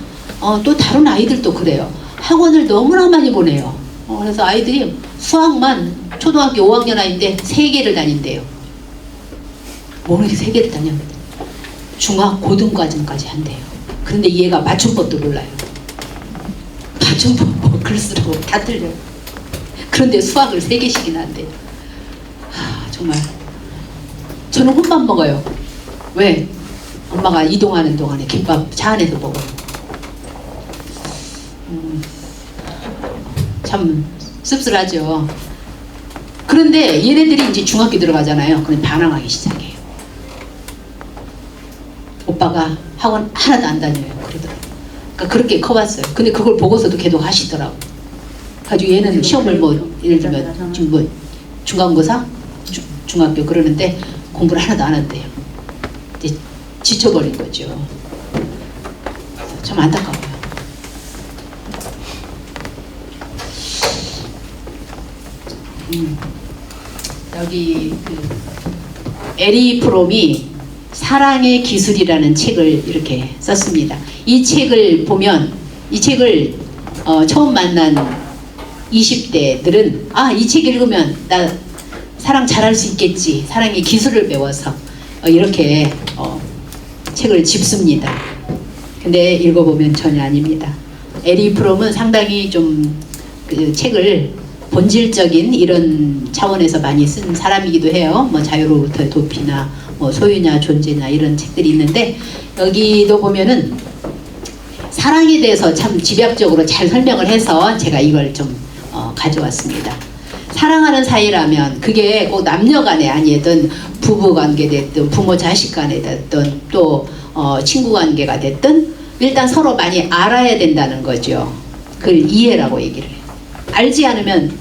S1: 또 다른 아이들도 그래요. 학원을 너무나 많이 보내요. 그래서 아이들이 수학만 초등학교 5학년 아이인데 3개를 다닌대요. 뭐 이렇게 3개를 다녀? 중학 고등과정까지 한대요. 그런데 얘가 맞춤법도 몰라요. 맞춤법 뭐 글쓰라고 다 틀려요. 그런데 수학을 3개씩이나 한대요. 정말 저는 혼밥 먹어요. 왜? 엄마가 이동하는 동안에 김밥 차 안에서 먹어요. 참 씁쓸하죠. 그런데 얘네들이 이제 중학교 들어가잖아요. 그럼 반항하기 시작해요. 오빠가 학원 하나도 안 다녀요. 그러더라고요. 그러니까 그렇게 커봤어요. 근데 그걸 보고서도 계속 하시더라고요. 가지고 얘는 시험을 뭐 예를 들면 지금 뭐 중간고사? 중학교 그러는데 공부를 하나도 안 한대요. 이제 지쳐버린 거죠. 참 안타까워요. 여기 그 에리 프롬이 사랑의 기술이라는 책을 이렇게 썼습니다. 이 책을 보면 이 책을 처음 만난 20대들은 이 책 읽으면 나 사랑 잘할 수 있겠지. 사랑의 기술을 배워서 이렇게 책을 집습니다. 근데 읽어보면 전혀 아닙니다. 에리 프롬은 상당히 좀 그 책을 본질적인 이런 차원에서 많이 쓴 사람이기도 해요. 뭐 자유로부터의 도피나 뭐 소유냐 존재냐 이런 책들이 있는데, 여기도 보면은 사랑에 대해서 참 집약적으로 잘 설명을 해서 제가 이걸 좀 가져왔습니다. 사랑하는 사이라면 그게 꼭 남녀간에 아니든 부부관계 됐든 부모 자식간에 됐든 또 친구관계가 됐든 일단 서로 많이 알아야 된다는 거죠. 그걸 이해라고 얘기를 해요. 알지 않으면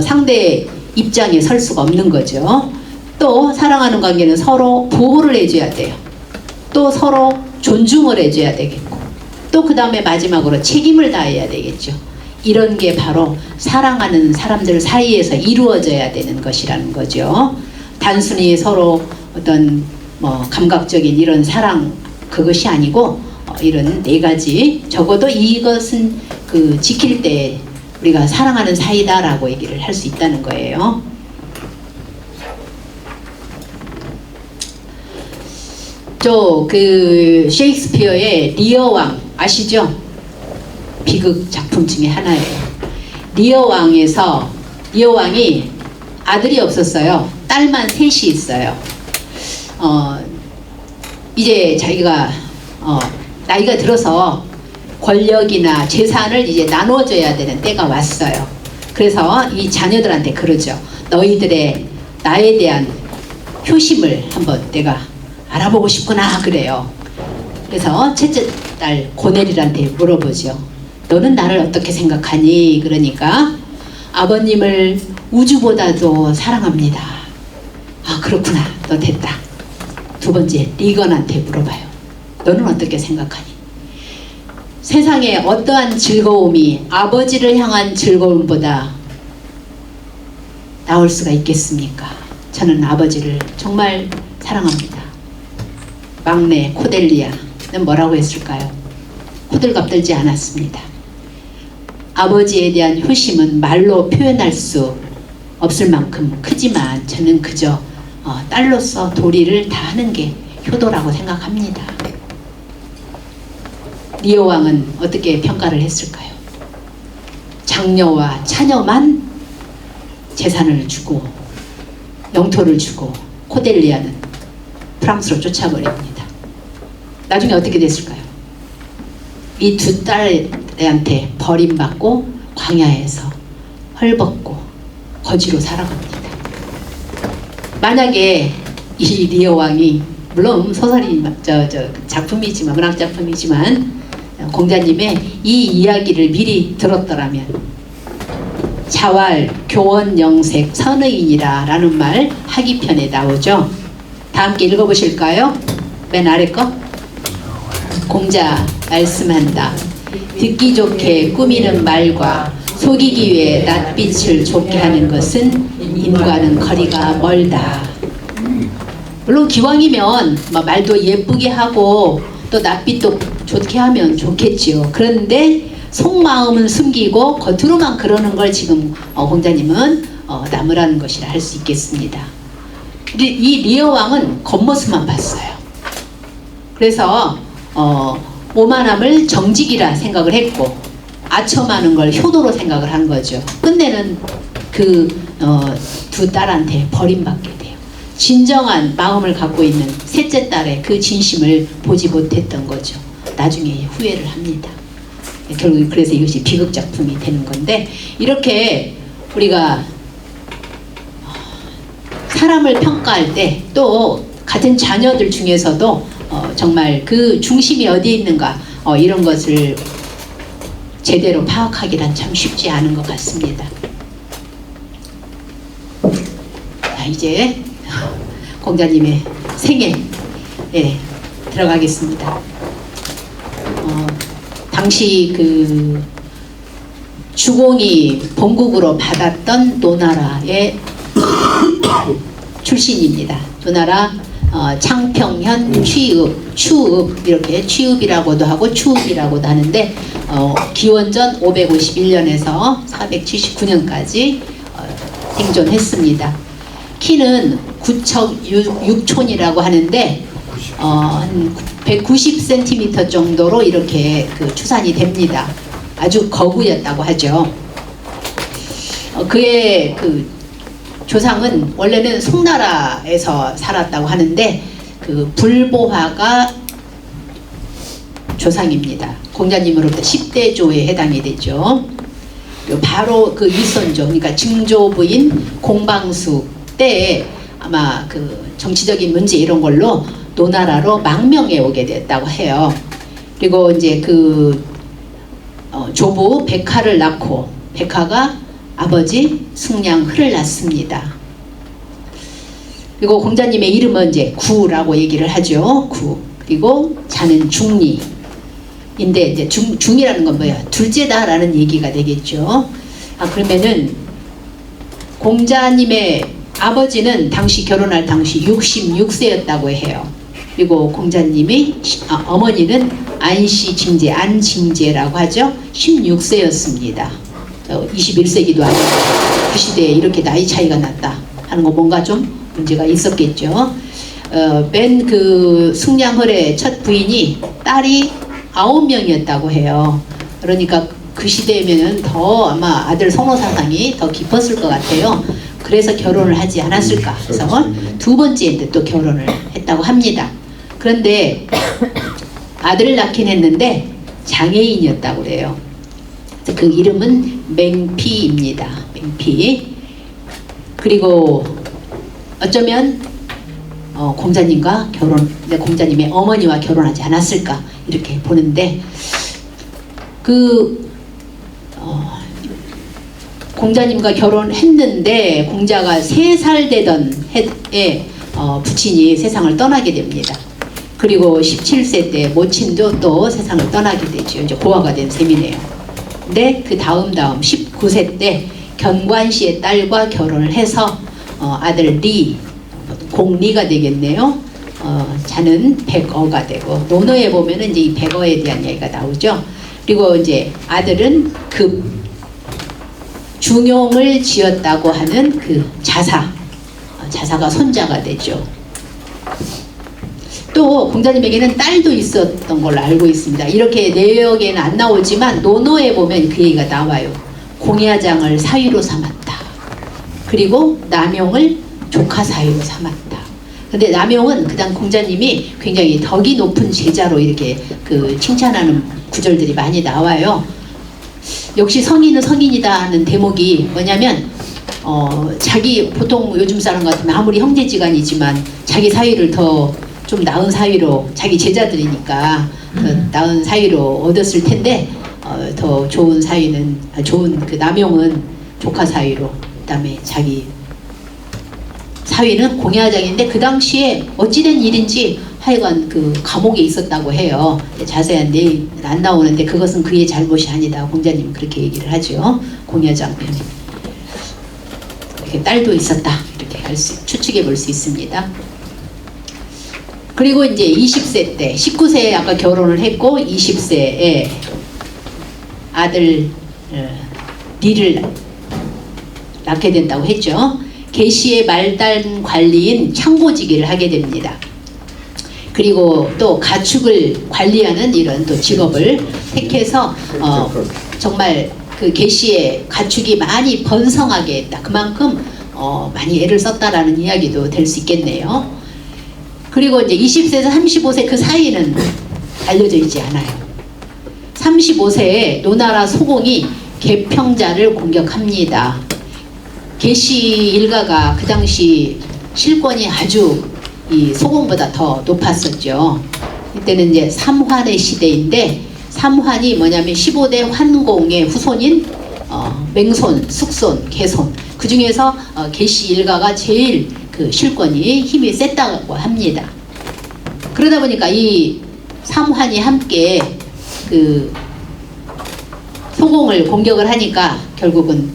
S1: 상대의 입장에 설 수가 없는 거죠. 또 사랑하는 관계는 서로 보호를 해줘야 돼요. 또 서로 존중을 해줘야 되겠고, 또 그 다음에 마지막으로 책임을 다해야 되겠죠. 이런 게 바로 사랑하는 사람들 사이에서 이루어져야 되는 것이라는 거죠. 단순히 서로 어떤 감각적인 이런 사랑 그것이 아니고 이런 네 가지, 적어도 이것은 그 지킬 때 우리가 사랑하는 사이다라고 얘기를 할 수 있다는 거예요. 그 셰익스피어의 리어 왕 아시죠? 비극 작품 중에 하나예요. 리어 왕이 아들이 없었어요. 딸만 셋이 있어요. 이제 자기가 나이가 들어서 권력이나 재산을 이제 나눠줘야 되는 때가 왔어요. 그래서 이 자녀들한테 그러죠. 너희들의 나에 대한 효심을 한번 내가 알아보고 싶구나 그래요. 그래서 첫째 딸 고넬이한테 물어보죠. 너는 나를 어떻게 생각하니? 그러니까 아버님을 우주보다도 사랑합니다. 아 그렇구나. 너 됐다. 두 번째 리건한테 물어봐요. 너는 어떻게 생각하니? 세상에 어떠한 즐거움이 아버지를 향한 즐거움보다 나올 수가 있겠습니까? 저는 아버지를 정말 사랑합니다. 막내 코델리아는 뭐라고 했을까요? 호들갑 떨지 않았습니다. 아버지에 대한 효심은 말로 표현할 수 없을 만큼 크지만 저는 그저 딸로서 도리를 다하는 게 효도라고 생각합니다. 리어 왕은 어떻게 평가를 했을까요? 장녀와 차녀만 재산을 주고 영토를 주고 코델리아는 프랑스로 쫓아버립니다. 나중에 어떻게 됐을까요? 이 두 딸한테 버림받고 광야에서 헐벗고 거지로 살아갑니다. 만약에 이 리어 왕이, 물론 소설이 작품이지만 문학 작품이지만 공자님의 이 이야기를 미리 들었더라면 자활 교원 영색 선의인이라 라는 말 하기편에 나오죠. 다 함께 읽어보실까요? 맨 아래 거. 공자 말씀한다. 듣기 좋게 꾸미는 말과 속이기 위해 낯빛을 좋게 하는 것은 인과는 거리가 멀다. 물론 기왕이면 말도 예쁘게 하고 또 낯빛도 좋게 하면 좋겠지요. 그런데 속마음은 숨기고 겉으로만 그러는 걸 지금 공자님은 나무라는 것이라 할 수 있겠습니다. 이 리어 왕은 겉모습만 봤어요. 그래서 오만함을 정직이라 생각을 했고 아첨하는 걸 효도로 생각을 한 거죠. 끝내는 그 두 딸한테 버림받게 돼요. 진정한 마음을 갖고 있는 셋째 딸의 그 진심을 보지 못했던 거죠. 나중에 후회를 합니다. 결국 그래서 이것이 비극 작품이 되는 건데, 이렇게 우리가 사람을 평가할 때 또 같은 자녀들 중에서도 정말 그 중심이 어디에 있는가 이런 것을 제대로 파악하기란 참 쉽지 않은 것 같습니다. 자, 이제 공자님의 생애에 들어가겠습니다. 당시 그 주공이 본국으로 받았던 노나라의 출신입니다. 노나라 창평현 추읍 이렇게 취읍이라고도 하고 추읍이라고도 하는데 기원전 551년에서 479년까지 생존했습니다. 키는 구척 6촌이라고 하는데 한 190cm 정도로 이렇게 그 추산이 됩니다. 아주 거구였다고 하죠. 그의 그 조상은 원래는 송나라에서 살았다고 하는데 그 불보화가 조상입니다. 공자님으로부터 10대조에 해당이 되죠. 바로 그 윗선조, 그러니까 증조 부인 공방수 때에 아마 그 정치적인 문제 이런 걸로 노나라로 망명해 오게 됐다고 해요. 그리고 이제 그 조부 백하를 낳고 백하가 아버지 승량흐를 낳습니다. 그리고 공자님의 이름은 이제 구라고 얘기를 하죠. 구. 그리고 자는 중리인데 이제 중이라는 건 뭐야? 둘째다라는 얘기가 되겠죠. 그러면은 공자님의 아버지는 당시 결혼할 당시 66세였다고 해요. 그리고 공자님이 어머니는 안씨 안징제라고 하죠. 16세였습니다. 21세기도 아니고 그 시대에 이렇게 나이 차이가 났다 하는 거 뭔가 좀 문제가 있었겠죠. 맨 그 승량헐의 첫 부인이 딸이 9명이었다고 해요. 그러니까 그 시대면은 더 아마 아들 선호 사상이 더 깊었을 것 같아요. 그래서 결혼을 하지 않았을까 해서 두 번째인데 또 결혼을 했다고 합니다. 그런데 아들을 낳긴 했는데 장애인이었다고 그래요. 그래서 그 이름은 맹피입니다. 맹피. 그리고 어쩌면 공자님과 공자님의 어머니와 결혼하지 않았을까 이렇게 보는데 공자님과 결혼했는데 공자가 3살 되던 해에 부친이 세상을 떠나게 됩니다. 그리고 17세 때 모친도 또 세상을 떠나게 되죠. 이제 고아가 된 셈이네요. 근데 그 다음 19세 때 견관씨의 딸과 결혼을 해서 아들 리, 공리가 되겠네요. 자는 백어가 되고 논어에 보면은 이제 이 백어에 대한 얘기가 나오죠. 그리고 이제 아들은 급 중용을 지었다고 하는 그 자사가 손자가 되죠. 또 공자님에게는 딸도 있었던 걸로 알고 있습니다. 이렇게 내역에는 안 나오지만 논어에 보면 그 얘기가 나와요. 공야장을 사위로 삼았다. 그리고 남용을 조카 사위로 삼았다. 근데 남용은 그다음 공자님이 굉장히 덕이 높은 제자로 이렇게 그 칭찬하는 구절들이 많이 나와요. 역시 성인은 성인이다 하는 대목이 뭐냐면 자기 보통 요즘 사람 같으면 아무리 형제지간이지만 자기 사위를 더 좀 나은 사위로 자기 제자들이니까 더 나은 사위로 얻었을 텐데 더 좋은 사위는 좋은 그 남용은 조카 사위로 그다음에 자기 사위는 공야장인데 그 당시에 어찌된 일인지 하여간 그 감옥에 있었다고 해요. 자세한 내용은 안 나오는데 그것은 그의 잘못이 아니다. 공자님 그렇게 얘기를 하죠. 공야장 편에. 이렇게 딸도 있었다. 이렇게 추측해 볼 수 있습니다. 그리고 이제 20세 때 19세에 아까 결혼을 했고 20세에 아들 리를 낳게 된다고 했죠. 계시의 말단 관리인 창고지기를 하게 됩니다. 그리고 또 가축을 관리하는 이런 또 직업을 택해서 정말 그 계시의 가축이 많이 번성하게 했다. 그만큼 많이 애를 썼다라는 이야기도 될 수 있겠네요. 그리고 이제 20세에서 35세 그 사이는 알려져 있지 않아요. 35세에 노나라 소공이 개평자를 공격합니다. 계시 일가가 그 당시 실권이 아주 이 소공보다 더 높았었죠. 이때는 이제 삼환의 시대인데 삼환이 뭐냐면 15대 환공의 후손인 맹손, 숙손, 개손 그 중에서 계시 일가가 제일 그 실권이 힘이 셌다고 합니다. 그러다 보니까 이 삼환이 함께 그 소공을 공격을 하니까 결국은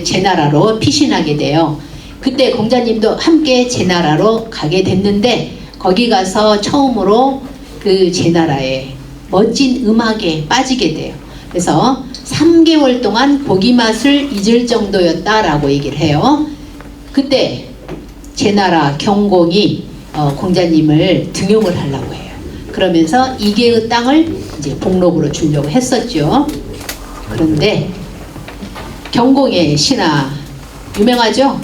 S1: 제 나라로 피신하게 돼요. 그때 공자님도 함께 제 나라로 가게 됐는데 거기 가서 처음으로 그 제 나라의 멋진 음악에 빠지게 돼요. 그래서 3개월 동안 고기 맛을 잊을 정도였다라고 얘기를 해요. 그때 제나라 경공이 공자님을 등용을 하려고 해요. 그러면서 이계의 땅을 이제 복록으로 주려고 했었죠. 그런데 경공의 신하 유명하죠?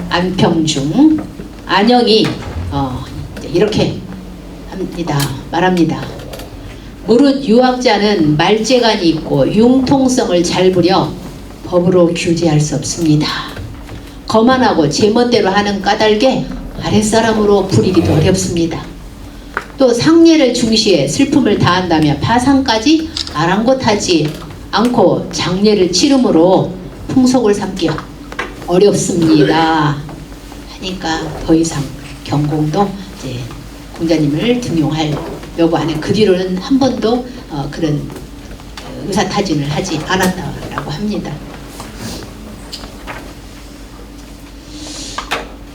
S1: 안평중 안영이 이렇게 말합니다. 무릇 유학자는 말재간이 있고 융통성을 잘 부려 법으로 규제할 수 없습니다. 거만하고 제멋대로 하는 까닭에 아랫사람으로 부리기도 어렵습니다. 또 상례를 중시해 슬픔을 다한다면 파상까지 아랑곳하지 않고 장례를 치름으로 풍속을 삼기 어렵습니다. 하니까 더 이상 경공도 이제 공자님을 등용하려고 하는 그 뒤로는 한 번도 그런 의사타진을 하지 않았다라고 합니다.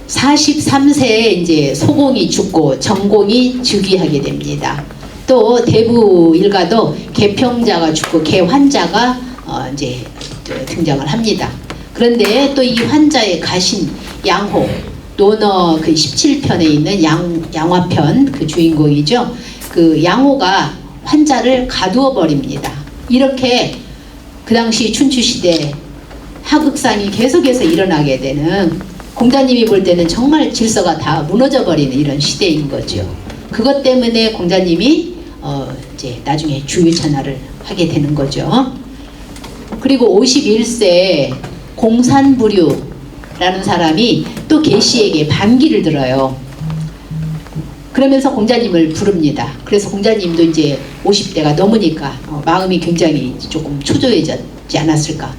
S1: 43세에 이제 소공이 죽고 정공이 즉위하게 됩니다. 또 대부 일가도 개평자가 죽고 개환자가 이제 등장을 합니다. 그런데 또 이 환자의 가신 양호, 논어 그 17편에 있는 양화편 그 주인공이죠. 그 양호가 환자를 가두어 버립니다. 이렇게 그 당시 춘추시대 하극상이 계속해서 일어나게 되는, 공자님이 볼 때는 정말 질서가 다 무너져 버리는 이런 시대인 거죠. 그것 때문에 공자님이 이제 나중에 주유천하를 하게 되는 거죠. 그리고 51세에 공산부류라는 사람이 또 계시에게 반기를 들어요. 그러면서 공자님을 부릅니다. 그래서 공자님도 이제 50대가 넘으니까 마음이 굉장히 조금 초조해졌지 않았을까.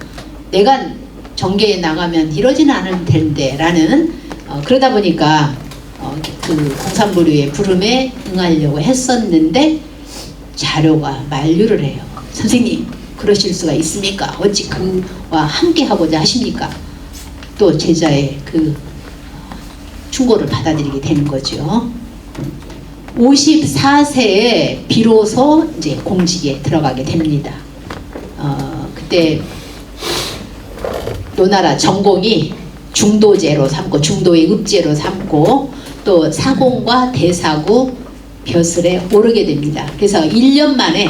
S1: 내가 정계에 나가면 이러지는 않을 텐데 라는 그러다 보니까 그 공산부류의 부름에 응하려고 했었는데 자료가 만류를 해요. 선생님, 그러실 수가 있습니까? 어찌 그와 함께 하고자 하십니까? 또 제자의 그 충고를 받아들이게 되는 거죠. 54세에 비로소 이제 공직에 들어가게 됩니다. 그때 노나라 정공이 중도제로 삼고 중도의 읍제로 삼고 또 사공과 대사구 벼슬에 오르게 됩니다. 그래서 1년 만에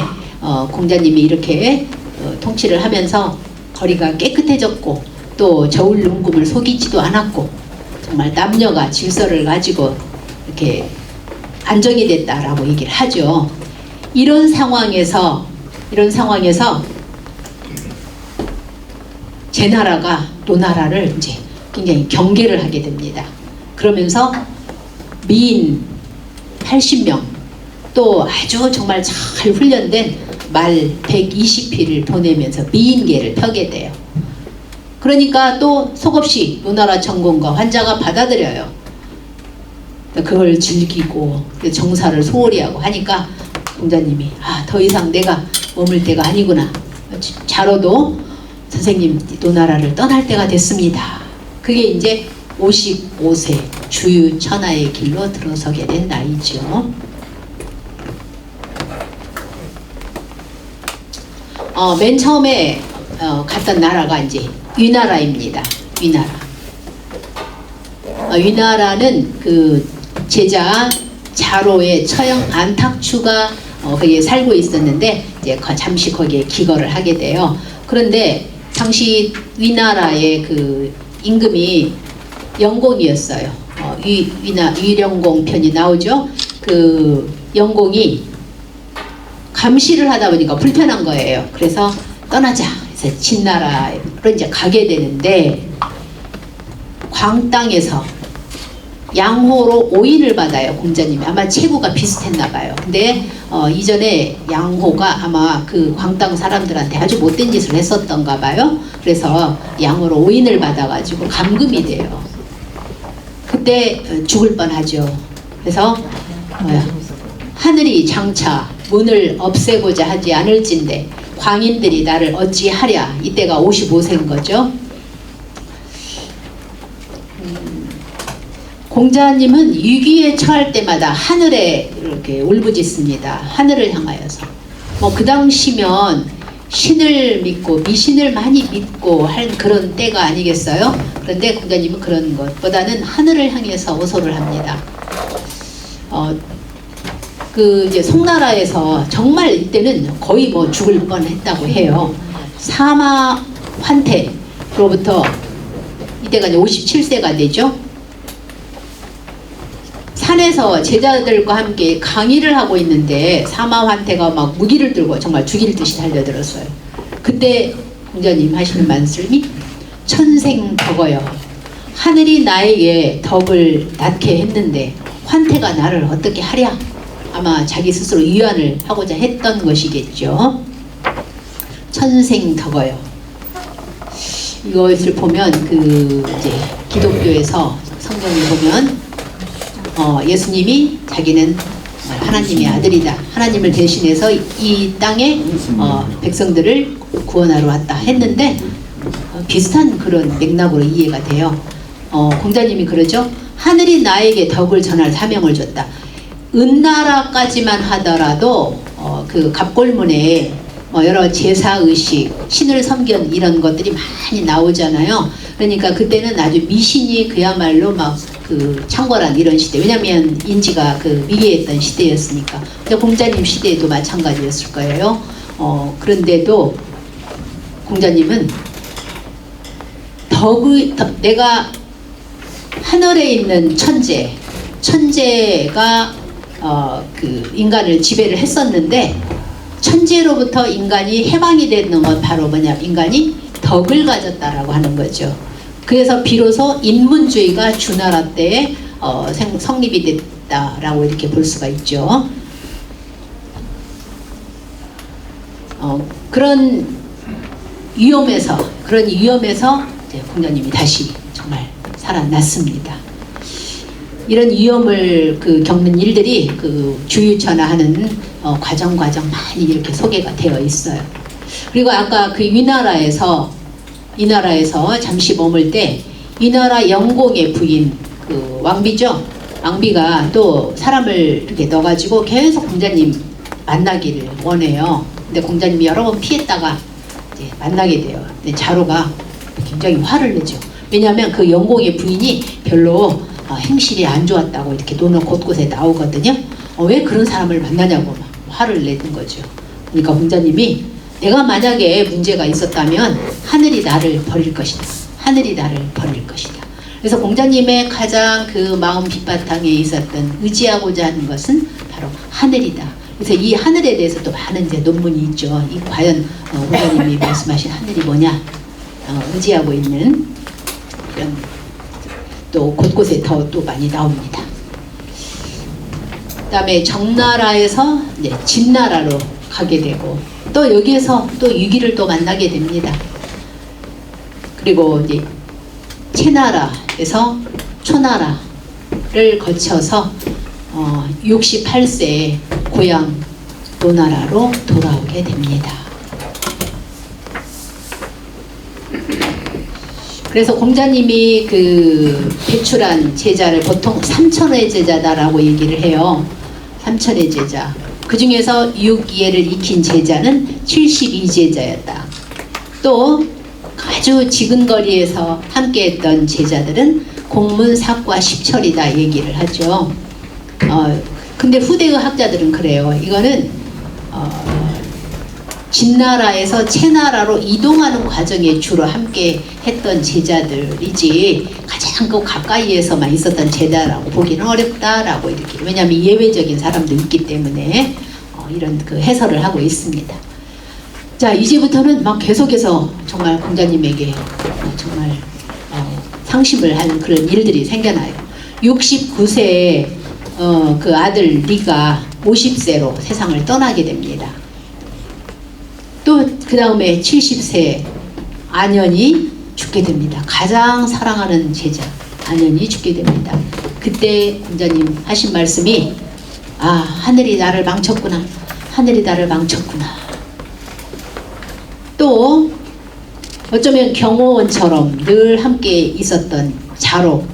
S1: 공자님이 이렇게 통치를 하면서 거리가 깨끗해졌고 또 저울 lum금을 속이지도 않았고 정말 남녀가 질서를 가지고 이렇게 안정이 됐다라고 얘기를 하죠. 이런 상황에서 제나라가 노나라를 이제 굉장히 경계를 하게 됩니다. 그러면서 미인 80명 또 아주 정말 잘 훈련된 말 120匹를 보내면서 미인계를 펴게 돼요. 그러니까 또 속없이 노나라 정공과 환자가 받아들여요. 그걸 즐기고 정사를 소홀히 하고 하니까 공자님이 더 이상 내가 머물 때가 아니구나. 자로도 선생님 노나라를 떠날 때가 됐습니다. 그게 이제 55세 주유천하의 길로 들어서게 된 나이죠. 맨 처음에 갔던 나라가 이제 위나라입니다. 위나라는 그 제자 자로의 처형 안탁추가 거기에 살고 있었는데 이제 잠시 거기에 기거를 하게 돼요. 그런데 당시 위나라의 그 임금이 영공이었어요. 위령공 편이 나오죠. 그 영공이 감시를 하다 보니까 불편한 거예요. 그래서 떠나자. 그래서 진나라로 이제 가게 되는데 광땅에서 양호로 오인을 받아요. 공자님이 아마 체구가 비슷했나 봐요. 근데 이전에 양호가 아마 그 광땅 사람들한테 아주 못된 짓을 했었던가 봐요. 그래서 양호로 오인을 받아가지고 감금이 돼요. 그때 죽을 뻔하죠. 그래서 하늘이 장차 문을 없애고자 하지 않을진데 광인들이 나를 어찌하랴. 이때가 55세인 거죠. 공자님은 위기에 처할 때마다 하늘에 이렇게 울부짖습니다. 하늘을 향하여서. 그 당시면 신을 믿고 미신을 많이 믿고 할 그런 때가 아니겠어요? 그런데 공자님은 그런 것보다는 하늘을 향해서 호소를 합니다. 그 이제 송나라에서 정말 이때는 거의 뭐 죽을 뻔했다고 해요. 사마 환태로부터 이때가 이제 57세가 되죠. 산에서 제자들과 함께 강의를 하고 있는데 사마 환태가 막 무기를 들고 정말 죽일 듯이 달려들었어요. 그때 공자님 하시는 말씀이 천생덕어여, 하늘이 나에게 덕을 낳게 했는데 환태가 나를 어떻게 하랴. 아마 자기 스스로 위안을 하고자 했던 것이겠죠. 천생덕어여. 이것을 보면 그 이제 기독교에서 성경을 보면 예수님이 자기는 하나님의 아들이다. 하나님을 대신해서 이 땅에 백성들을 구원하러 왔다 했는데 비슷한 그런 맥락으로 이해가 돼요. 공자님이 그러죠. 하늘이 나에게 덕을 전할 사명을 줬다. 은나라까지만 하더라도 그 갑골문에 여러 제사의식, 신을 섬긴 이런 것들이 많이 나오잖아요. 그러니까 그때는 아주 미신이 그야말로 막 그 창궐한 이런 시대. 왜냐하면 인지가 그 미개했던 시대였으니까. 근데 공자님 시대에도 마찬가지였을 거예요. 그런데도 공자님은 내가 하늘에 있는 천재가 그 인간을 지배를 했었는데 천재로부터 인간이 해방이 되는 건 바로 뭐냐, 인간이 덕을 가졌다라고 하는 거죠. 그래서 비로소 인문주의가 주나라 때에 성립이 됐다라고 이렇게 볼 수가 있죠. 그런 위험에서 이제 공자님이 다시 정말 살아났습니다. 이런 위험을 겪는 일들이 그 주유천하하는 과정 많이 이렇게 소개가 되어 있어요. 그리고 아까 그 이 나라에서 잠시 머물 때 이 나라 영공의 부인 그 왕비죠. 왕비가 또 사람을 이렇게 넣어가지고 계속 공자님 만나기를 원해요. 근데 공자님이 여러 번 피했다가 이제 만나게 돼요. 근데 자로가 굉장히 화를 내죠. 왜냐하면 그 영공의 부인이 별로 행실이 안 좋았다고 이렇게 논어 곳곳에 나오거든요. 왜 그런 사람을 만나냐고 막 화를 내는 거죠. 그러니까 공자님이 내가 만약에 문제가 있었다면 하늘이 나를 버릴 것이다. 하늘이 나를 버릴 것이다. 그래서 공자님의 가장 그 마음 빗바탕에 있었던 의지하고자 하는 것은 바로 하늘이다. 그래서 이 하늘에 대해서 또 많은 이제 논문이 있죠. 이 과연 공자님이 말씀하신 하늘이 뭐냐, 의지하고 있는 그런 또 곳곳에 또 많이 나옵니다. 그다음에 정나라에서 이제 진나라로 가게 되고 또 여기에서 또 위기를 또 만나게 됩니다. 그리고 이제 채나라에서 초나라를 거쳐서 68세에 고향 노나라로 돌아오게 됩니다. 그래서 공자님이 그 배출한 제자를 보통 3천의 제자다라고 얘기를 해요. 3천의 제자. 그 중에서 6예를 익힌 제자는 72제자였다. 또 아주 지근거리에서 함께했던 제자들은 공문삭과 십철이다 얘기를 하죠. 근데 후대의 학자들은 그래요. 이거는 진나라에서 채나라로 이동하는 과정에 주로 함께 했던 제자들이지 가장 그 가까이에서만 있었던 제자라고 보기는 어렵다라고 이렇게, 왜냐하면 예외적인 사람도 있기 때문에 이런 그 해설을 하고 있습니다. 자, 이제부터는 막 계속해서 정말 공자님에게 정말 상심을 하는 그런 일들이 생겨나요. 69세에 그 아들 리가 50세로 세상을 떠나게 됩니다. 또 그 다음에 70세 안현이 죽게 됩니다. 가장 사랑하는 제자 안현이 죽게 됩니다. 그때 공자님 하신 말씀이 하늘이 나를 망쳤구나. 하늘이 나를 망쳤구나. 또 어쩌면 경호원처럼 늘 함께 있었던 자로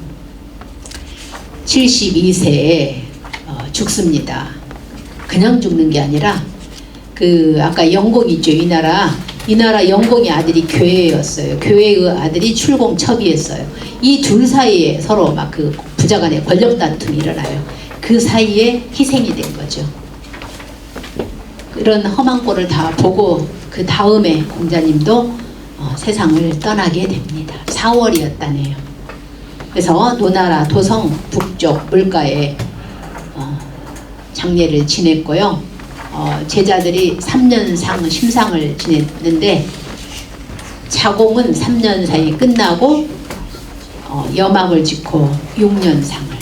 S1: 72세에 죽습니다. 그냥 죽는 게 아니라 그 아까 영공 있죠. 이 나라 이 나라 영공의 아들이 교회였어요. 교회의 아들이 출공첩이했어요. 이 둘 사이에 서로 막 그 부자간의 권력 다툼이 일어나요. 그 사이에 희생이 된 거죠. 이런 험한 꼴을 다 보고 그 다음에 공자님도 세상을 떠나게 됩니다. 4월이었다네요. 그래서 노나라 도성 북쪽 물가에 장례를 지냈고요. 제자들이 3년상 심상을 지냈는데 자공은 3년 사이 끝나고 여막을 짓고 6년상을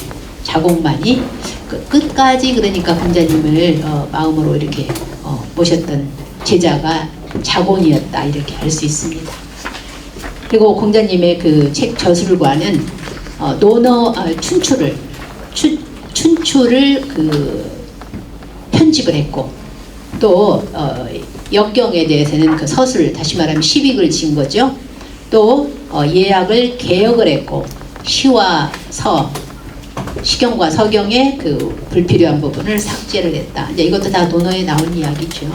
S1: 자공만이 끝까지 그러니까 공자님을 마음으로 이렇게 모셨던 제자가 자공이었다 이렇게 알 수 있습니다. 그리고 공자님의 그 책 저술과는 춘추를 그 편집을 했고 또 역경에 대해서는 그 서술 다시 말하면 시빅을 지은 거죠. 또 예약을 개역을 했고 시와 서 시경과 서경의 그 불필요한 부분을 삭제를 했다. 이제 이것도 다 논어에 나온 이야기죠.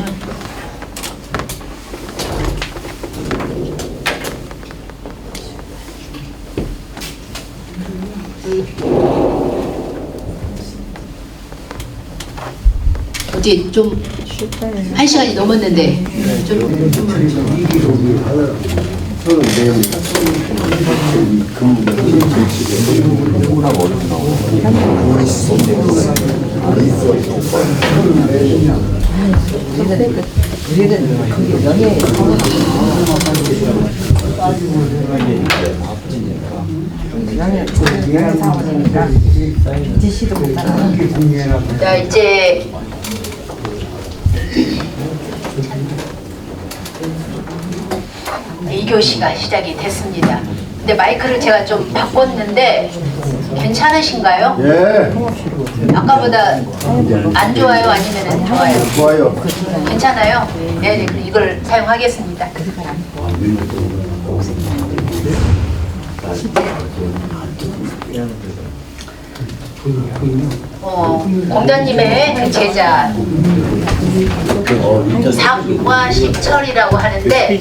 S1: 어디 좀 1시간이 넘었는데 좀
S2: 저는 내일
S1: 자 이제 이 교시가 시작이 됐습니다. 근데 마이크를 제가 좀 바꿨는데 괜찮으신가요?
S2: 예.
S1: 아까보다 안 좋아요? 아니면 좋아요?
S2: 좋아요.
S1: 괜찮아요? 네, 그럼 이걸 사용하겠습니다. 공자님의 그 제자 삭과 식철이라고 하는데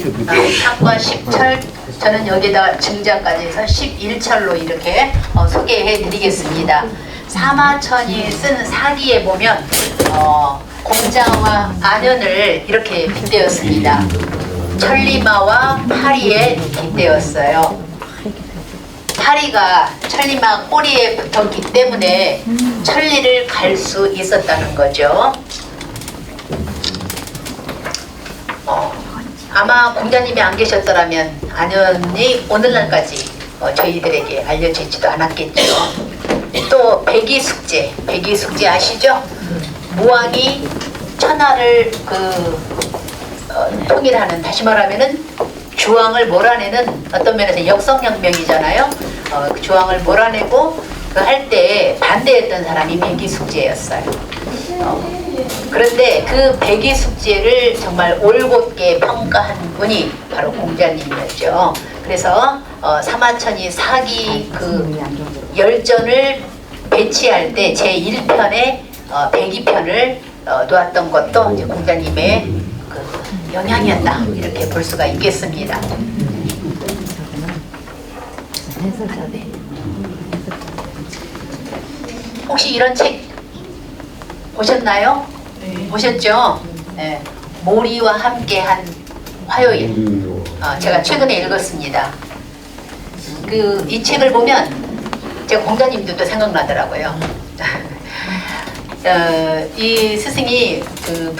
S1: 삭과 식철 저는 여기다가 증자까지 해서 11철로 이렇게 소개해 드리겠습니다. 사마천이 쓴 사기에 보면 공자와 안연을 이렇게 빗대었습니다. 천리마와 파리에 빗대었어요. 파리가 천리마 꼬리에 붙었기 때문에 천리를 갈 수 있었다는 거죠. 아마 공자님이 안 계셨더라면 안연이 오늘날까지 저희들에게 알려지지도 않았겠죠. 또 백이숙제 아시죠? 무왕이 천하를 통일하는, 다시 말하면은 주왕을 몰아내는 어떤 면에서 역성혁명이잖아요. 그 주왕을 몰아내고 그 할 때 반대했던 사람이 백이숙제였어요. 그런데 그 백이숙제를 정말 올곧게 평가한 분이 바로 공자님이었죠. 그래서 사마천이 사기 그 열전을 배치할 때 제1편에 백이편을 놓았던 것도 이제 공자님의 그 영향이었다 이렇게 볼 수가 있겠습니다. 혹시 이런 책 보셨나요? 네. 보셨죠? 네. 모리와 함께한 화요일. 제가 최근에 읽었습니다. 이 책을 보면 제가 공자님도 또 생각나더라고요. 이 스승이 그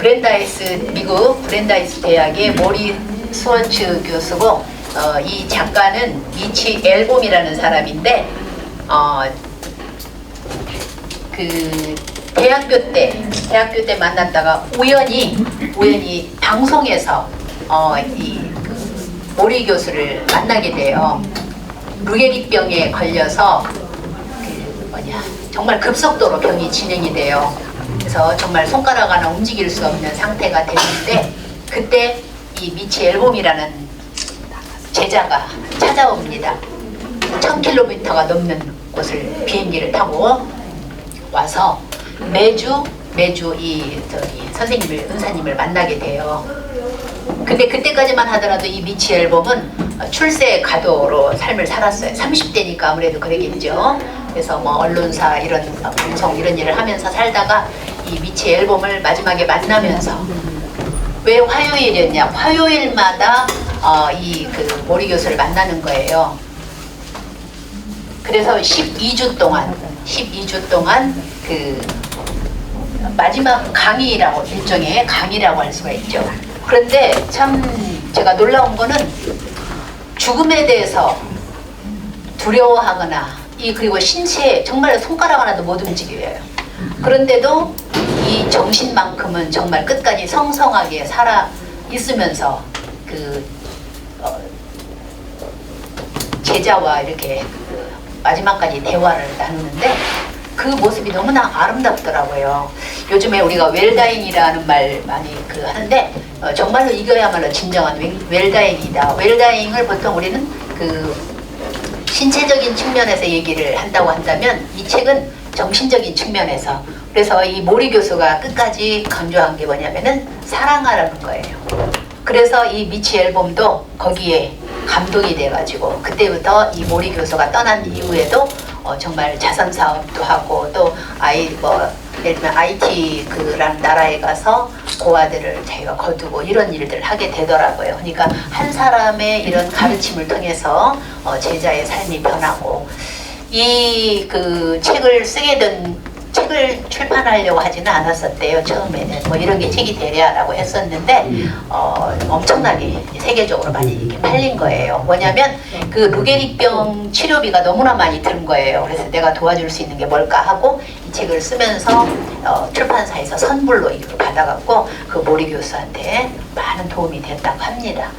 S1: 미국 브랜다이스 대학의 모리 수원츠 교수고, 이 작가는 미치 앨범이라는 사람인데, 그 대학교 때 만났다가 우연히 방송에서 그 모리 교수를 만나게 돼요. 루게릭병에 걸려서 정말 급속도로 병이 진행이 돼요. 그래서 정말 손가락 하나 움직일 수 없는 상태가 되는데, 그때 이 미치 앨범이라는 제자가 찾아옵니다. 1000km가 넘는 곳을 비행기를 타고 와서 매주 이 은사님을 만나게 돼요. 근데 그때까지만 하더라도 이 미치 앨범은 출세 가도로 삶을 살았어요. 30대니까 아무래도 그러겠죠. 그래서 뭐 언론사 이런 방송 이런 일을 하면서 살다가 이 미치 앨범을 마지막에 만나면서 왜 화요일이었냐? 화요일마다 이 그 모리 교수를 만나는 거예요. 그래서 12주 동안 그 마지막 강의라고 일종의 강의라고 할 수가 있죠. 그런데 참 제가 놀라운 거는 죽음에 대해서 두려워하거나 그리고 신체 정말 손가락 하나도 못 움직여요. 그런데도 이 정신만큼은 정말 끝까지 성성하게 살아 있으면서 제자와 이렇게 마지막까지 대화를 나누는데 그 모습이 너무나 아름답더라고요. 요즘에 우리가 웰다잉이라는 말 많이 하는데 정말로 이거야말로 진정한 웰다잉이다. 웰다잉을 보통 우리는 신체적인 측면에서 얘기를 한다고 한다면 이 책은 정신적인 측면에서, 그래서 이 모리 교수가 끝까지 강조한 게 뭐냐면은 사랑하라는 거예요. 그래서 이 미치 앨범도 거기에 감동이 돼가지고 그때부터 이 모리 교수가 떠난 이후에도 정말 자선 사업도 하고 또 예를 들면 IT 그라는 나라에 가서 고아들을 자기가 거두고 이런 일들을 하게 되더라고요. 그러니까 한 사람의 이런 가르침을 통해서 제자의 삶이 변하고 이 책을 쓰게 된 책을 출판하려고 하지는 않았었대요. 처음에는 뭐 이런 게 책이 되랴라고 했었는데 엄청나게 세계적으로 많이 이렇게 팔린 거예요. 뭐냐면 그 루게릭병 치료비가 너무나 많이 든 거예요. 그래서 내가 도와줄 수 있는 게 뭘까 하고 이 책을 쓰면서 출판사에서 선불로 이걸 받아갖고 그 모리 교수한테 많은 도움이 됐다고 합니다.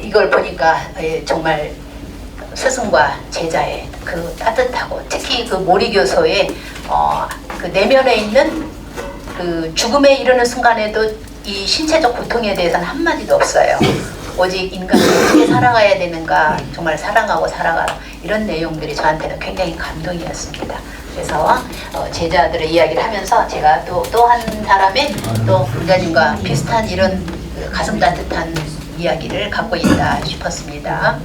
S1: 이걸 보니까 정말 스승과 제자의 그 따뜻하고 특히 그 모리 교수의 그 내면에 있는 그 죽음에 이르는 순간에도 이 신체적 고통에 대해서는 한마디도 없어요. 오직 인간이 어떻게 살아가야 되는가, 정말 사랑하고 살아가라, 이런 내용들이 저한테는 굉장히 감동이었습니다. 그래서 제자들의 이야기를 하면서 제가 또 한 사람의 또 부자님과 비슷한 이런 그 가슴 따뜻한 이야기를 갖고 있다 싶었습니다.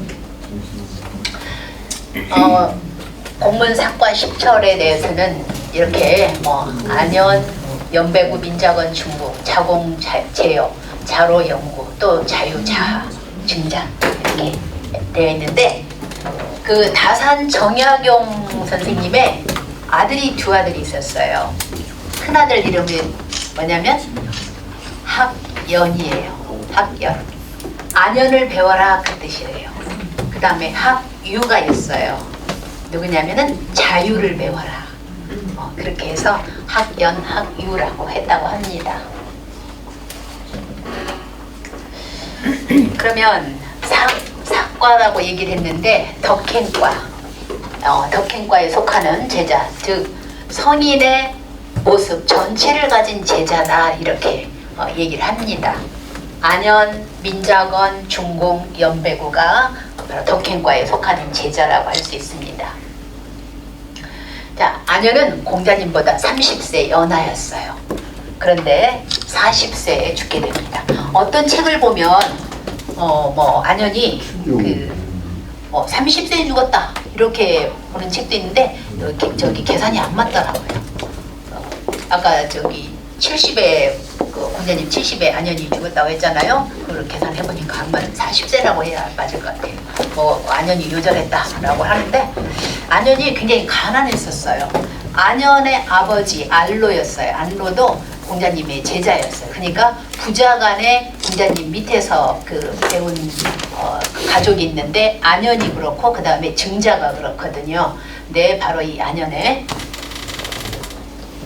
S1: 공문 사과 10철에 대해서는 이렇게 안연, 연배구, 민자건, 중국, 자공, 제여, 자로, 연구, 또 자유, 자하, 증장 이렇게 되어 있는데 그 다산 정약용 선생님의 두 아들이 있었어요. 큰아들 이름이 뭐냐면 학연이에요. 학연. 안연을 배워라 그 뜻이래요. 그 다음에 학유가 있어요. 누구냐면은 자유를 배워라. 그렇게 해서 학연, 학유라고 했다고 합니다. 그러면 사과라고 얘기를 했는데 덕행과, 덕행과에 속하는 제자, 즉 성인의 모습 전체를 가진 제자다 이렇게 얘기를 합니다. 안연, 민자건, 중공, 연배구가 바로 덕행과에 속하는 제자라고 할 수 있습니다. 자, 안연은 공자님보다 30세 연하였어요. 그런데 40세에 죽게 됩니다. 어떤 책을 보면 안연이 30세에 죽었다 이렇게 보는 책도 있는데 저기 계산이 안 맞더라고요. 아까 저기 70에 공자님 70에 안연이 죽었다고 했잖아요. 그걸 계산해보니까 안 맞는 40세라고 해야 맞을 것 같아요. 안연이 요절했다라고 하는데 안연이 굉장히 가난했었어요. 안연의 아버지 알로였어요. 알로도 공자님의 제자였어요. 그러니까 부자간에 공자님 밑에서 배운 가족이 있는데 안연이 그렇고 그 다음에 증자가 그렇거든요. 네, 바로 이 안연의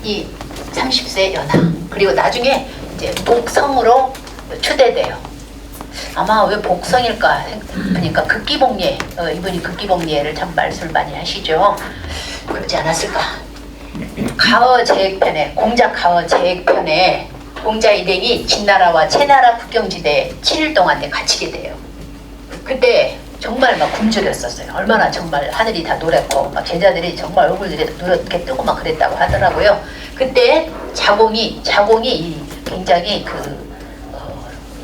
S1: 이 30세 연하, 그리고 나중에 이제 복성으로 추대돼요. 아마 왜 복성일까 그러니까 극기복례, 이분이 극기복례를 참 말씀을 많이 하시죠. 그러지 않았을까. 가어제액편에, 공자 가어제액편에 공자 일행이 진나라와 채나라 국경지대에 7일 동안 갇히게 돼요. 그때 정말 막 굶주렸었어요. 얼마나 정말 하늘이 다 노랗고 막 제자들이 정말 얼굴들이 노랗게 뜨고 막 그랬다고 하더라고요. 그때 자공이 굉장히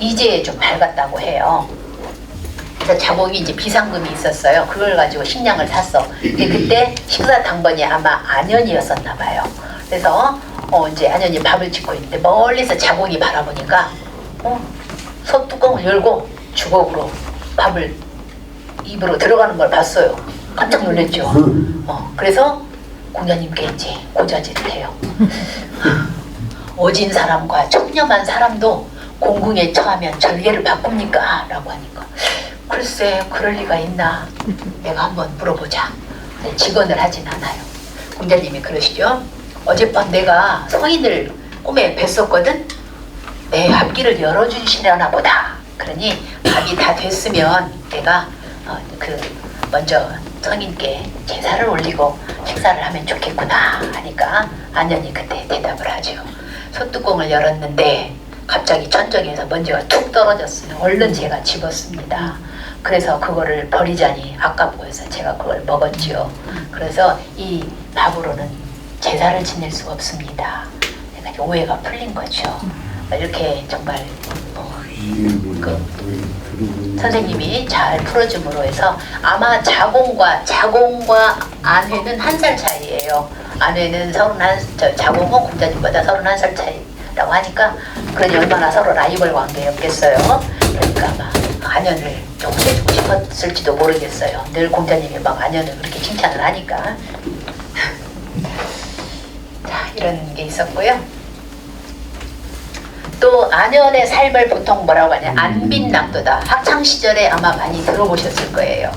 S1: 이제 좀 밝았다고 해요. 그래서 자복이 이제 비상금이 있었어요. 그걸 가지고 식량을 샀어. 근데 그때 식사 당번이 아마 안현이었었나 봐요. 그래서 이제 안현이 밥을 짓고 있는데 멀리서 자복이 바라보니까 소뚜껑을 열고 주걱으로 밥을 입으로 들어가는 걸 봤어요. 깜짝 놀랐죠. 그래서 공자님께 이제 고자질을 해요. 오진 사람과 청렴한 사람도 공궁에 처하면 절개를 바꿉니까? 라고 하니까 글쎄 그럴 리가 있나? 내가 한번 물어보자. 직언을 하진 않아요. 공자님이 그러시죠. 어젯밤 내가 성인을 꿈에 뵀었거든. 내 앞길을 열어주시려나 보다. 그러니 밥이 다 됐으면 내가 먼저 성인께 제사를 올리고 식사를 하면 좋겠구나 하니까 안현이 그때 대답을 하죠. 소뚜껑을 열었는데 갑자기 천정에서 먼지가 툭 떨어졌어요. 얼른 제가 집었습니다. 그래서 그거를 버리자니 아깝고 해서 제가 그걸 먹었지요. 그래서 이 밥으로는 제사를 지낼 수가 없습니다. 그러니까 오해가 풀린 거죠. 이렇게 정말 선생님이 잘 풀어줌으로 해서 아마 자공과 안회는 1살 차이예요. 안회는 자공은 공자님보다 31살 차이라고 하니까 그러니 얼마나 서로 라이벌 관계였겠어요. 그러니까 아마 안현을 좀 해주고 싶었을지도 모르겠어요. 늘 공자님이 막 안현을 그렇게 칭찬을 하니까. 자, 이런 게 있었고요. 또 안현의 삶을 보통 뭐라고 하냐, 안빈낙도다. 학창 시절에 아마 많이 들어보셨을 거예요.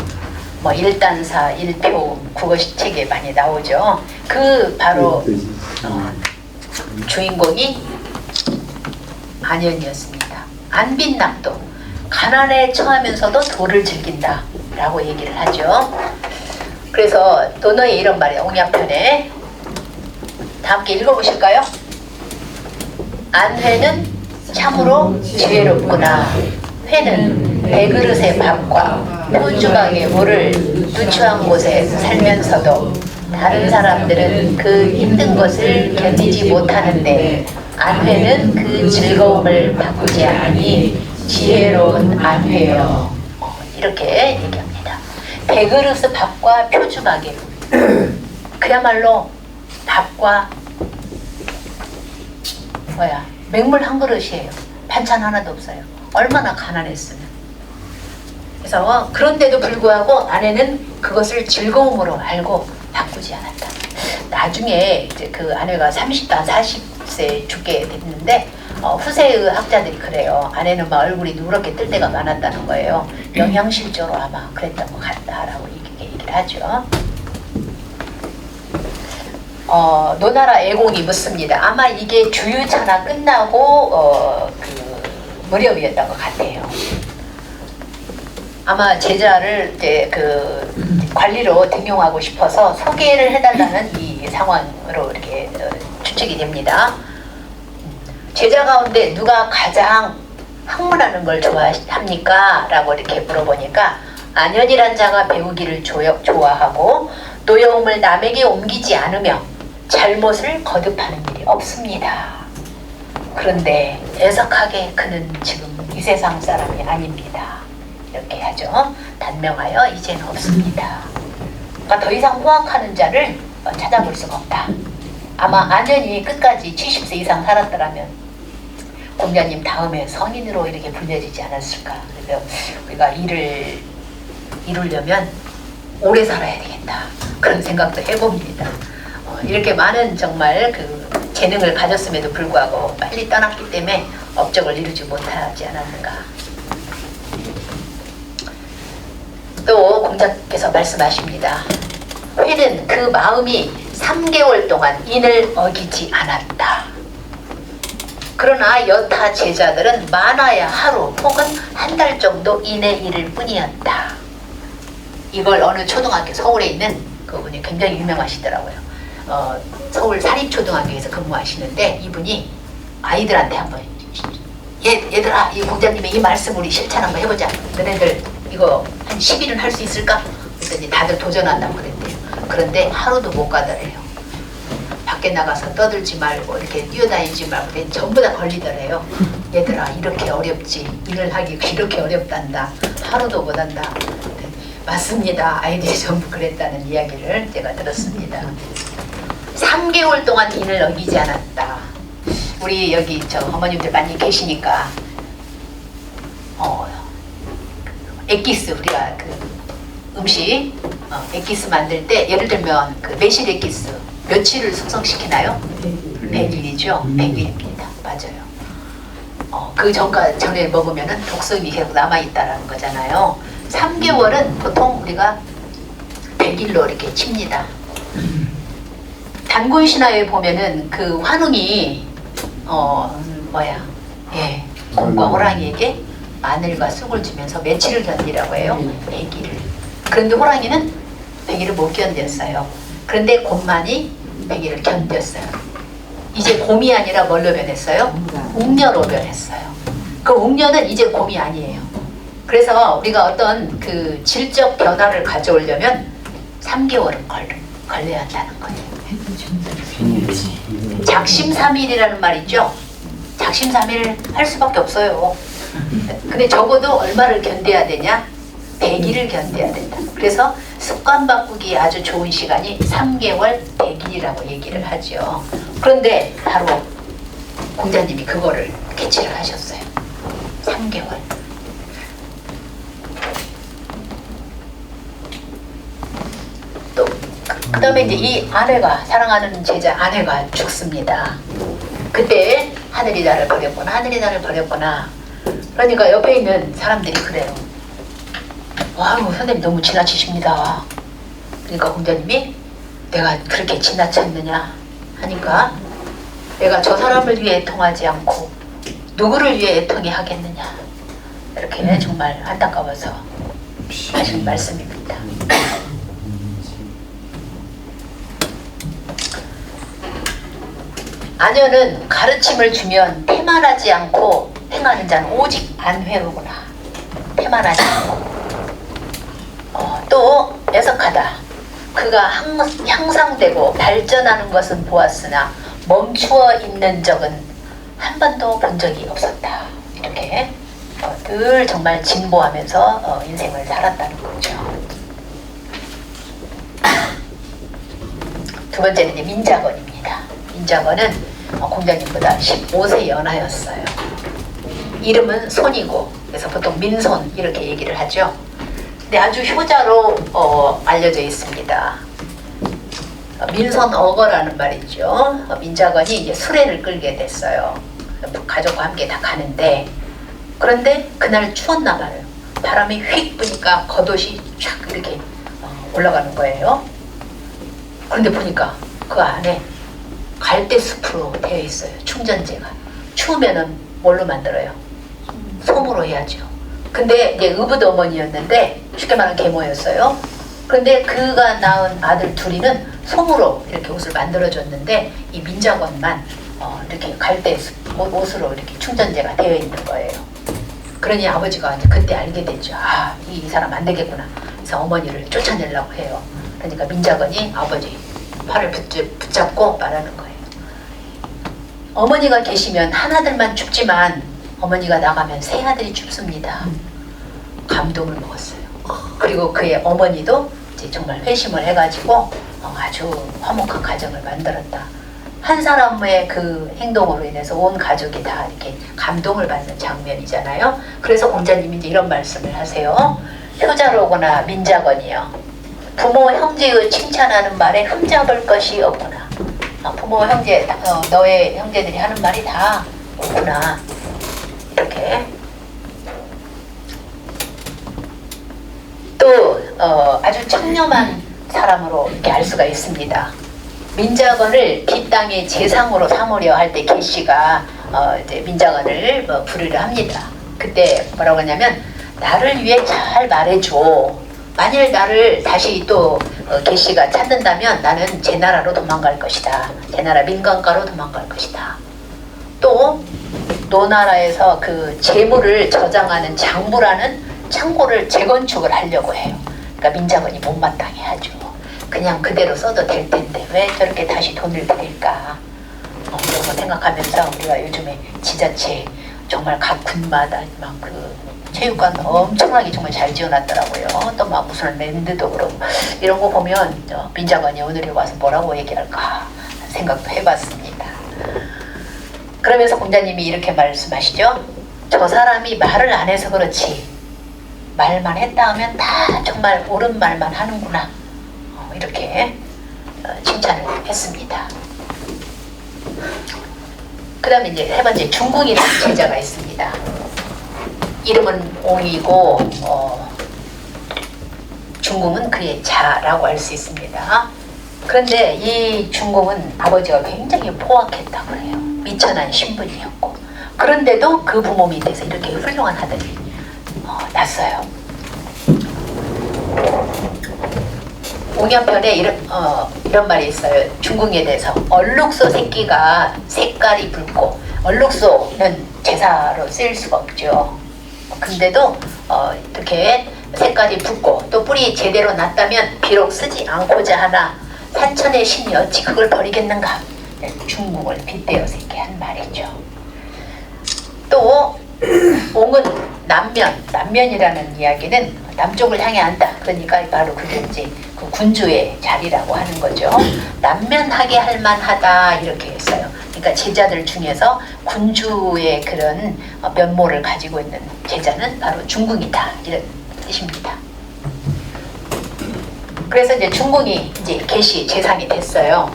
S1: 뭐 일단사, 일표, 국어책에 많이 나오죠. 그 바로 주인공이 안현이었습니다. 안빈낙도, 가난에 처하면서도 도를 즐긴다 라고 얘기를 하죠. 그래서 논어에 이런 말이에요. 옹약편에 다 함께 읽어보실까요? 안회는 참으로 지혜롭구나. 회는 배그릇의 밥과 표주박의 물을 누추한 곳에 살면서도 다른 사람들은 그 힘든 것을 견디지 못하는데 안회는 그 즐거움을 바꾸지 않으니 지혜로운 안회요. 이렇게 얘기합니다. 배그릇의 밥과 표주박의 물. 그야말로 밥과 맹물 한 그릇이에요. 반찬 하나도 없어요. 얼마나 가난했으면. 그래서 그런데도 불구하고 아내는 그것을 즐거움으로 알고 바꾸지 않았다. 나중에 이제 그 아내가 30대 40세 죽게 됐는데 후세의 학자들이 그래요. 아내는 막 얼굴이 누렇게 뜰 때가 많았다는 거예요. 영양실조로 아마 그랬던 것 같다라고 얘기를 하죠. 노나라 애공이 묻습니다. 아마 이게 주유차나 끝나고 그 무렵이었던 것 같아요. 아마 제자를 이제 그 관리로 등용하고 싶어서 소개를 해달라는 이 상황으로 이렇게 추측이 됩니다. 제자 가운데 누가 가장 학문하는 걸 좋아합니까? 라고 이렇게 물어보니까 안현이란 자가 배우기를 좋아하고 노여움을 남에게 옮기지 않으며 잘못을 거듭하는 일이 없습니다. 그런데 애석하게 그는 지금 이 세상 사람이 아닙니다. 이렇게 하죠. 단명하여 이제는 없습니다. 그러니까 더 이상 호학하는 자를 찾아볼 수가 없다. 아마 안현이 끝까지 70세 이상 살았더라면 공자님 다음에 성인으로 이렇게 불려지지 않았을까. 그래서 우리가 일을 이루려면 오래 살아야 되겠다. 그런 생각도 해봅니다. 이렇게 많은 정말 그 재능을 가졌음에도 불구하고 빨리 떠났기 때문에 업적을 이루지 못하지 않았는가. 또 공자께서 말씀하십니다. 회는 그 마음이 3개월 동안 인을 어기지 않았다. 그러나 여타 제자들은 많아야 하루 혹은 한 달 정도 인의 일을 뿐이었다. 이걸 어느 초등학교, 서울에 있는 그분이 굉장히 유명하시더라고요. 서울 사립초등학교에서 근무하시는데 이분이 아이들한테 한번 얘들아, 이 공자님의 이 말씀 우리 실천 한번 해보자. 너네들 이거 한 10일은 할 수 있을까? 그랬더니 다들 도전한다고 그랬대요. 그런데 하루도 못 가더래요. 밖에 밖에 나가서 떠들지 말고 이렇게 뛰어다니지 말고 전부 다 걸리더래요. 얘들아 이렇게 어렵지, 일을 하기 이렇게 어렵단다, 하루도 못한다. 네, 맞습니다. 아이들이 전부 그랬다는 이야기를 제가 들었습니다. 3개월 동안 일을 어기지 않았다. 우리 여기 저 어머님들 많이 계시니까 액기스, 우리가 그 음식 액기스 만들 때 예를 들면 그 매실 액기스 며칠을 숙성시키나요? 100일이죠. 100일입니다. 맞아요. 그 전에 먹으면은 독성이 계속 남아있다라는 거잖아요. 3개월은 보통 우리가 100일로 이렇게 칩니다. 단군 신화에 보면은 그 환웅이 곰과 호랑이에게 마늘과 쑥을 주면서 며칠을 견디라고 해요? 100일을. 그런데 호랑이는 100일을 못 견뎠어요. 그런데 곰만이 100일을 견뎠어요. 이제 곰이 아니라 뭘로 변했어요? 옥녀로 변했어요. 그 옥녀는 이제 곰이 아니에요. 그래서 우리가 어떤 그 질적 변화를 가져오려면 3개월은 걸려야 한다는 거예요. 작심삼일이라는 말 있죠? 작심삼일 할 수밖에 없어요. 근데 적어도 얼마를 견뎌야 되냐? 100일을 견뎌야 된다. 그래서 습관 바꾸기 아주 좋은 시간이 3개월 100일이라고 얘기를 하죠. 그런데 바로 공자님이 그거를 캐치를 하셨어요. 3개월. 또 그 다음에 이제 이 아내가, 사랑하는 제자 아내가 죽습니다. 그때 하늘이 나를 버렸구나, 하늘이 나를 버렸구나. 그러니까 옆에 있는 사람들이 그래요. 아유, 선생님 너무 지나치십니다. 그러니까 공자님이 내가 그렇게 지나쳤느냐 하니까 내가 저 사람을 위해 애통하지 않고 누구를 위해 애통해 하겠느냐, 이렇게 정말 안타까워서 하신 말씀입니다. 아녀는 가르침을 주면 태만하지 않고 행하는 자는 오직 안회로구나. 태만하지 않고. 또 애석하다. 그가 향상되고 발전하는 것은 보았으나 멈추어 있는 적은 한 번도 본 적이 없었다. 이렇게 늘 정말 진보하면서 인생을 살았다는 거죠. 두 번째는 이제 민자건입니다. 민자건은 공자님보다 15세 연하였어요. 이름은 손이고, 그래서 보통 민손 이렇게 얘기를 하죠. 근데 아주 효자로 알려져 있습니다. 민손어거라는 말이죠. 민자건이 이제 수레를 끌게 됐어요. 가족과 함께 다 가는데, 그런데 그날 추웠나 봐요. 바람이 휙 부니까 겉옷이 쫙 이렇게 올라가는 거예요. 그런데 보니까 그 안에 갈대 숲으로 되어 있어요. 충전재가. 추우면은 뭘로 만들어요? 솜으로 해야죠. 근데 이제 의붓 어머니였는데 쉽게 말하면 계모였어요. 그런데 그가 낳은 아들 둘이는 솜으로 이렇게 옷을 만들어줬는데 이 민자건만 이렇게 갈대 옷으로 이렇게 충전재가 되어 있는 거예요. 그러니 아버지가 이제 그때 알게 됐죠. 아, 이 사람 안 되겠구나. 그래서 어머니를 쫓아내려고 해요. 그러니까 민자건이 아버지 팔을 붙잡고 말하는 거예요. 어머니가 계시면 하나들만 춥지만 어머니가 나가면 세 아들이 춥습니다. 감동을 먹었어요. 그리고 그의 어머니도 이제 정말 회심을 해가지고 아주 화목한 가정을 만들었다. 한 사람의 그 행동으로 인해서 온 가족이 다 이렇게 감동을 받는 장면이잖아요. 그래서 공자님이 이제 이런 말씀을 하세요. 효자로구나 민자건이여. 부모 형제의 칭찬하는 말에 흠잡을 것이 없구나. 부모 형제, 너의 형제들이 하는 말이 다 옳구나. 이렇게. 또 아주 청렴한 사람으로 이렇게 알 수가 있습니다. 민자건을 뒷땅의 재상으로 삼으려 할 때 계시가 이제 민자건을 부르려 합니다. 그때 뭐라고 하냐면 나를 위해 잘 말해줘. 만일 나를 다시 또 계시가 찾는다면 나는 제 나라로 도망갈 것이다. 제 나라 민간가로 도망갈 것이다. 또 노나라에서 그 재물을 저장하는 장부라는 창고를 재건축을 하려고 해요. 그러니까 민자건이 못마땅해 하죠. 그냥 그대로 써도 될 텐데 왜 저렇게 다시 돈을 들일까? 이런 거 생각하면서 우리가 요즘에 지자체 정말 각 군마다 막 그 체육관 엄청나게 정말 잘 지어놨더라고요. 또 막 무슨 랜드도 그렇고 이런 거 보면 민자관이 오늘에 와서 뭐라고 얘기할까 생각도 해봤습니다. 그러면서 공자님이 이렇게 말씀하시죠. 저 사람이 말을 안 해서 그렇지 말만 했다 하면 다 정말 옳은 말만 하는구나. 이렇게 칭찬을 했습니다. 그 다음에 이제 세 번째 중궁이라는 제자가 있습니다. 이름은 옹이고 중궁은 그의 자라고 할 수 있습니다. 그런데 이 중궁은 아버지가 굉장히 포악했다고 그래요. 미천한 신분이었고 그런데도 그 부모 밑에서 이렇게 훌륭한 아들이 났어요. 옹연편에 이런 말이 있어요. 중궁에 대해서 얼룩소 새끼가 색깔이 붉고 얼룩소는 제사로 쓰일 수가 없죠. 근데도 이렇게 색깔이 붉고 또 뿔이 제대로 났다면 비록 쓰지 않고자 하나 산천의 신이 어찌 그걸 버리겠는가. 중궁을 빗대어서 이렇게 한 말이죠. 또 옹은 남면이라는 이야기는 남쪽을 향해 한다. 그러니까 바로 그게 이제 그 군주의 자리라고 하는 거죠. 남면하게 할 만하다 이렇게 했어요. 그러니까 제자들 중에서 군주의 그런 면모를 가지고 있는 제자는 바로 중궁이다 이런 뜻입니다. 그래서 이제 중궁이 이제 계시 재상이 됐어요.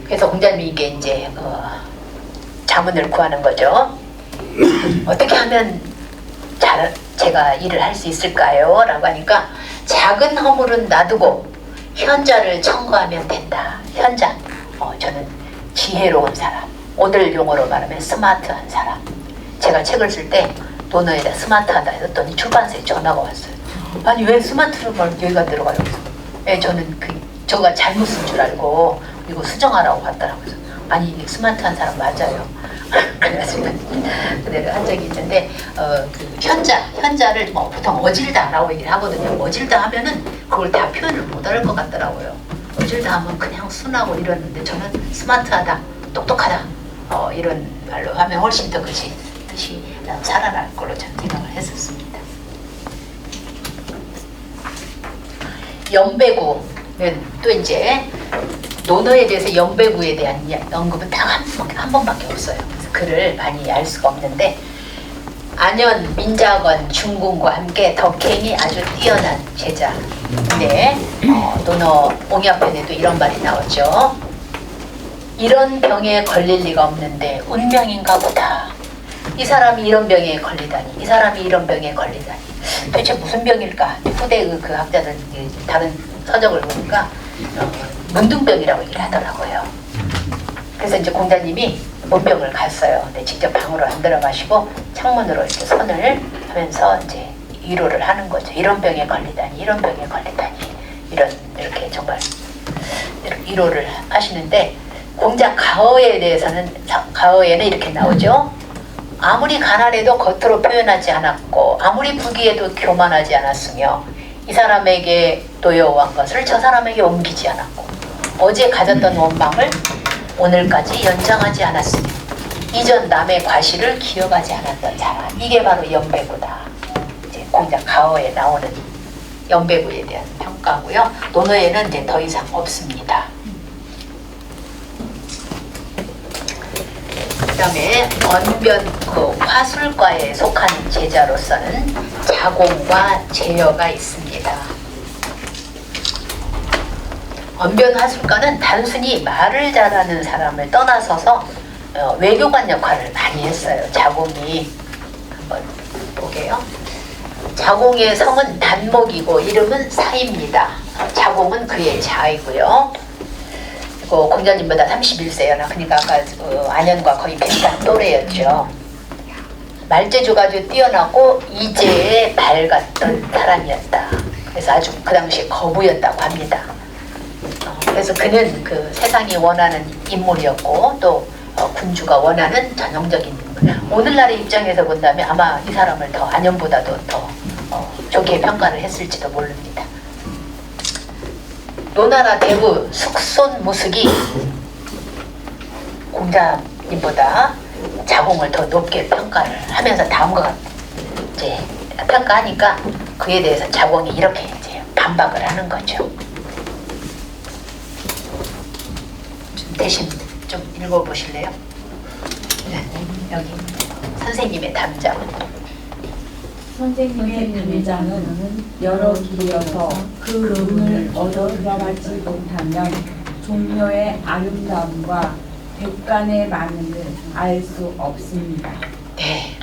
S1: 그래서 공자님이 이게 이제 자문을 구하는 거죠. 어떻게 하면 제가 일을 할 수 있을까요? 라고 하니까 작은 허물은 놔두고 현자를 청구하면 된다. 현자. 저는 지혜로운 사람. 오늘 용어로 말하면 스마트한 사람. 제가 책을 쓸 때 논어에다 스마트하다 했더니 출판사에 전화가 왔어요. 아니 왜 스마트로 말 여기가 들어가요? 예, 저는 저가 잘못 쓴 줄 알고 이거 수정하라고 왔더라고요. 아니 스마트한 사람 맞아요. 그래가지고 그대로 한 적이 있는데 그 현자를 뭐 보통 어질다라고 얘기를 하거든요. 어질다 하면은 그걸 다 표현을 못할 것 같더라고요. 어질다 하면 그냥 순하고 이러는데 저는 스마트하다, 똑똑하다 이런 말로 하면 훨씬 더 그치 뜻이 살아날 걸로 저는 생각을 했었습니다. 연배구는 또 이제 논어에 대해서 연배구에 대한 언급은 딱 한 번밖에 없어요. 그래서 글을 많이 알 수가 없는데 안현, 민자건, 중궁과 함께 덕행이 아주 뛰어난 제자인데 논어 옹야편에도 이런 말이 나오죠. 이런 병에 걸릴 리가 없는데 운명인가 보다. 이 사람이 이런 병에 걸리다니, 이 사람이 이런 병에 걸리다니. 도대체 무슨 병일까? 후대 그 학자들 다른 서적을 보니까 문둥병이라고 얘기를 하더라고요. 그래서 이제 공자님이 문병을 갔어요. 근데 직접 방으로 안 들어가시고 창문으로 이렇게 선을 하면서 이제 위로를 하는 거죠. 이런 병에 걸리다니, 이런 병에 걸리다니, 이렇게 정말 위로를 하시는데 공자 가어에 대해서는 가어에는 이렇게 나오죠. 아무리 가난해도 겉으로 표현하지 않았고 아무리 부귀해도 교만하지 않았으며 이 사람에게 노여워한 것을 저 사람에게 옮기지 않았고 어제 가졌던 원망을 오늘까지 연장하지 않았으며 이전 남의 과실을 기억하지 않았던 사람. 이게 바로 연배구다. 이제 공자 가어에 나오는 연배구에 대한 평가고요. 논어에는 이제 더 이상 없습니다. 그 다음에 언변 화술과에 속한 제자로서는 자공과 제여가 있습니다. 언변 화술과는 단순히 말을 잘하는 사람을 떠나서서 외교관 역할을 많이 했어요. 자공이 한번 보게요. 자공의 성은 단목이고 이름은 사입니다. 자공은 그의 자이고요. 공자님보다 31세였나. 그러니까 아까 안현과 거의 비슷한 또래였죠. 말재주가 아주 뛰어나고 이제에 밝았던 사람이었다. 그래서 아주 그 당시에 거부였다고 합니다. 그래서 그는 그 세상이 원하는 인물이었고 또 군주가 원하는 전형적인 인물. 오늘날의 입장에서 본다면 아마 이 사람을 더 안현보다도 더 좋게 평가를 했을지도 모릅니다. 노나라 대부 숙손무숙이 공자님보다 자공을 더 높게 평가를 하면서 다음과 이제 평가하니까 그에 대해서 자공이 이렇게 이제 반박을 하는 거죠. 대신 좀 읽어보실래요? 네, 여기 선생님의 담장.
S5: 선생님의 담장은 여러 길이어서 그 운을 얻어 들어가지 못하면 종묘의 아름다움과 백관의 많음을 알 수 없습니다.
S1: 네.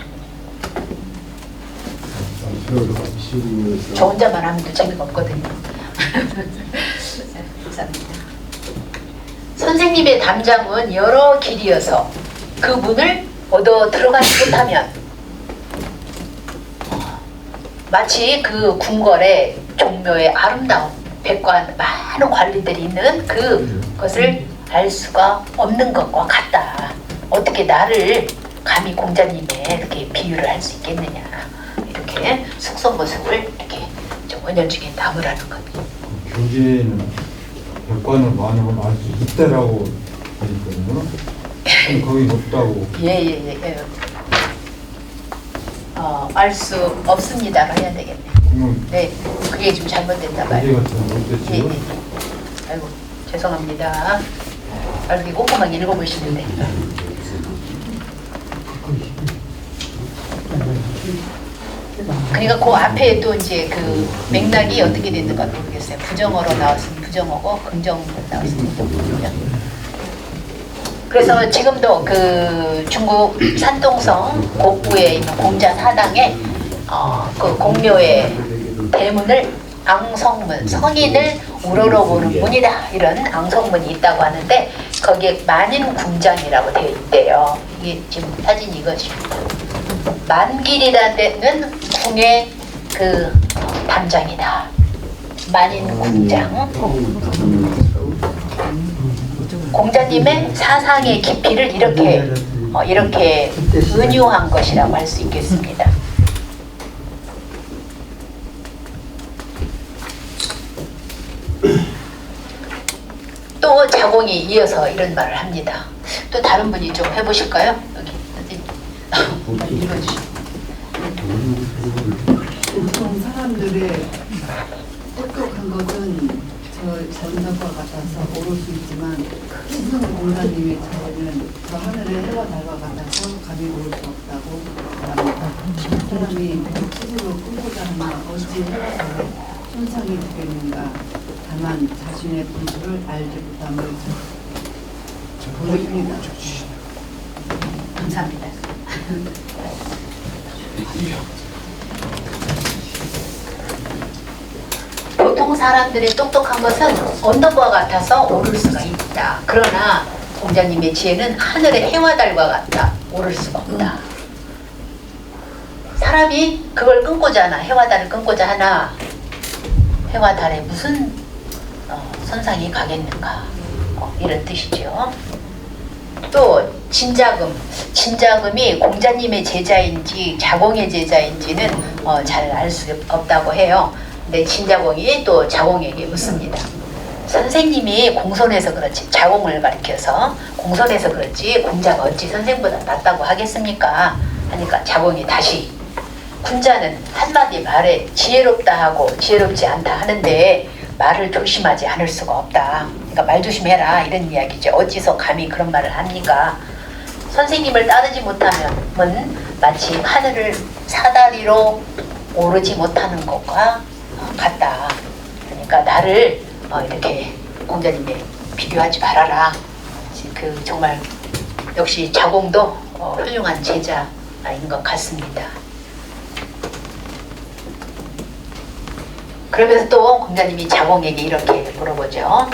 S1: 저 혼자만 하면 또 재미가 없거든요. 감사합니다. 선생님의 담장은 여러 길이어서 그 문을 얻어 들어가지 못하면 마치 그 궁궐의 종묘의 아름다움, 백관 많은 관리들이 있는 그것을 알 수가 없는 것과 같다. 어떻게 나를 감히 공자님의 이렇게 비유를 할 수 있겠느냐. 이렇게 숙성모습을 이렇게 좀 은연중에 담으라는 겁니다.
S2: 교재에는 백관을 많이 보면 알 수 있다라고 되어 있거든요. 거기 없다고.
S1: 예. 알 수 없습니다로 해야 되겠네요. 네, 그게 좀 잘못됐나 봐요.
S2: 교재 같은 건 어땠지요?
S1: 예. 아이고, 죄송합니다. 이렇게 꼼꼼하게 읽어보시는데. 그러니까 그 앞에 또 이제 그 맥락이 어떻게 됐는가 모르겠어요. 부정어로 나왔으면 부정어고 긍정어로 나왔으면 긍정어죠. 그래서 지금도 그 중국 산동성 곡부에 있는 공자 사당에 그 공묘의 대문을 앙성문, 성인을 우러러보는 문이다, 이런 앙성문이 있다고 하는데 거기에 만인궁장이라고 되어 있대요. 이게 지금 사진 이것입니다. 만길이라는 궁의 그 담장이다. 만인궁장. 공자님의 사상의 깊이를 이렇게 은유한 것이라고 할 수 있겠습니다. 또 자공이 이어서 이런 말을 합니다. 또 다른 분이 좀 해보실까요? 여기 선생님 읽어주시죠.
S6: 보통 사람들의 똑똑한 것은 저 전작과 같아서 오를 수 있지만 신성 공자님의 저는 저 하늘의 해와 달과 같아서 감히 오를 수 없다고 말합니다. 사람이 스스로 꿈보다 하나 어찌 해와 달에 손상이 되겠는가. 다만 자신의 분수를 알지 못함을 보여줍니다.
S1: 감사합니다. 보통 사람들의 똑똑한 것은 언덕과 같아서 오를 수가 있다. 그러나 공자님의 지혜는 하늘의 해와 달과 같다. 오를 수가 없다. 사람이 그걸 끊고자 하나, 해와 달을 끊고자 하나, 해와 달에 무슨 손상이 가겠는가, 이런 뜻이죠. 또 진자금이 공자님의 제자인지 자공의 제자인지는 잘 알 수 없다고 해요. 근데 진자공이 또 자공에게 묻습니다. 선생님이 공손해서 그렇지, 자공을 가리켜서 공손해서 그렇지 공자가 어찌 선생보다 낫다고 하겠습니까? 하니까 자공이 다시, 군자는 한마디 말에 지혜롭다 하고 지혜롭지 않다 하는데 말을 조심하지 않을 수가 없다. 그러니까 말 조심해라, 이런 이야기죠. 어찌서 감히 그런 말을 합니까? 선생님을 따르지 못하면 마치 하늘을 사다리로 오르지 못하는 것과 같다. 그러니까 나를 이렇게 공자님에 비교하지 말아라. 그 정말 역시 자공도 훌륭한 제자인 것 같습니다. 그러면서 또 공자님이 자공에게 이렇게 물어보죠.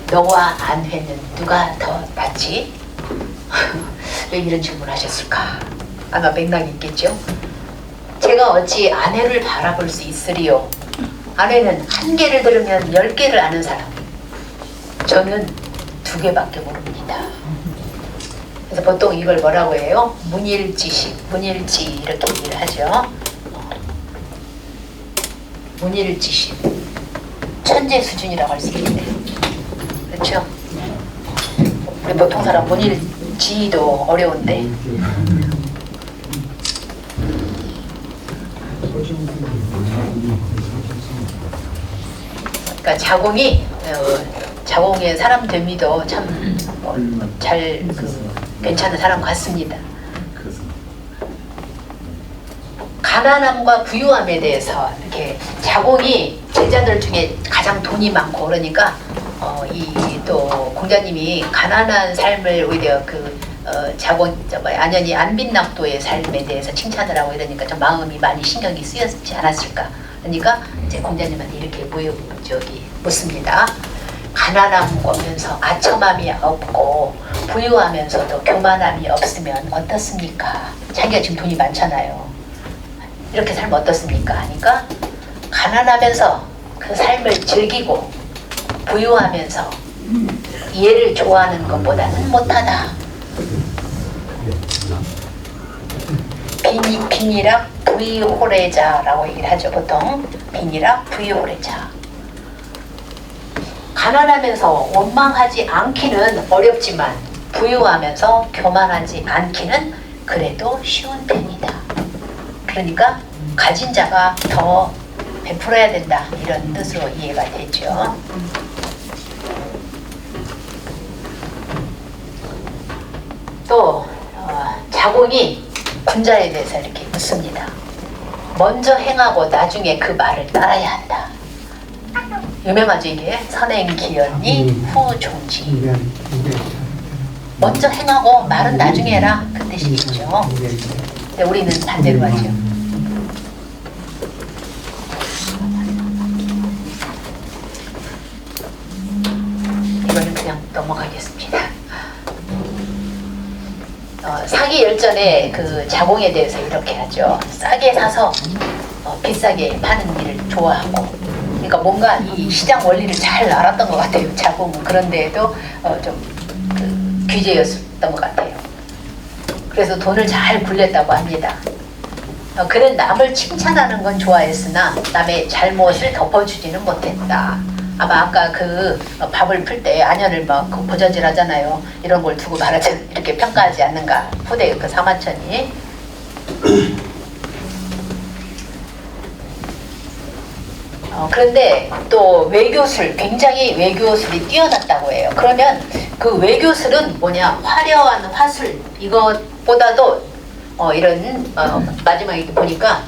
S1: 너와 안회는 누가 더 낫지? 왜 이런 질문을 하셨을까? 아마 맥락이 있겠죠. 제가 어찌 안회를 바라볼 수 있으리요? 안회는 한 개를 들으면 10개를 아는 사람. 저는 2개밖에 모릅니다. 그래서 보통 이걸 뭐라고 해요? 문일지식, 문일지 이렇게 얘기를 하죠. 문일지식, 천재 수준이라고 할 수 있겠네요. 그렇죠? 우리 보통 사람 본인 지도 어려운데. 그러니까 자공의 사람 되미도 참 잘 괜찮은 사람 같습니다. 가난함과 부유함에 대해서 이렇게 자공이 제자들 중에 가장 돈이 많고 그러니까 이 또 공자님이 가난한 삶을 오히려 안연히 안빈낙도의 삶에 대해서 칭찬을 하고 이러니까 좀 마음이 많이 신경이 쓰였지 않았을까. 그러니까 이제 공자님한테 이렇게 묻습니다. 가난하면서 아첨함이 없고 부유하면서도 교만함이 없으면 어떻습니까? 자기가 지금 돈이 많잖아요. 이렇게 살면 어떻습니까? 하니까 가난하면서 그 삶을 즐기고 부유하면서 얘를 좋아하는 것보다는 못하다. 빈이락 부의호래자라고 얘기를 하죠. 보통 빈이락 부의호래자. 가난하면서 원망하지 않기는 어렵지만 부유하면서 교만하지 않기는 그래도 쉬운 편이다. 그러니까 가진 자가 더 베풀어야 된다, 이런 뜻으로 이해가 되죠. 또 자공이 군자에 대해서 이렇게 묻습니다. 먼저 행하고 나중에 그 말을 따라야 한다. 유명하죠, 이게. 선행기연이 후종지. 먼저 행하고 말은 나중에 해라, 그 뜻이겠죠. 근데 우리는 반대로 하죠. 이거는 그냥 넘어가겠습니다. 사기열전에 그 자공에 대해서 이렇게 하죠. 싸게 사서 비싸게 파는 일을 좋아하고, 그러니까 뭔가 이 시장 원리를 잘 알았던 것 같아요. 자공은. 그런데도 좀 귀재였던 것 같아요. 그래서 돈을 잘 굴렸다고 합니다. 그는 남을 칭찬하는 건 좋아했으나 남의 잘못을 덮어주지는 못했다. 아까 그 밥을 풀 때 안연을 막 보자질 하잖아요. 이런 걸 두고 말하지, 이렇게 평가하지 않는가. 후대 그 사마천이. 그런데 또 외교술, 굉장히 외교술이 뛰어났다고 해요. 그러면 그 외교술은 뭐냐, 화려한 화술, 이것보다도 이런 마지막에 보니까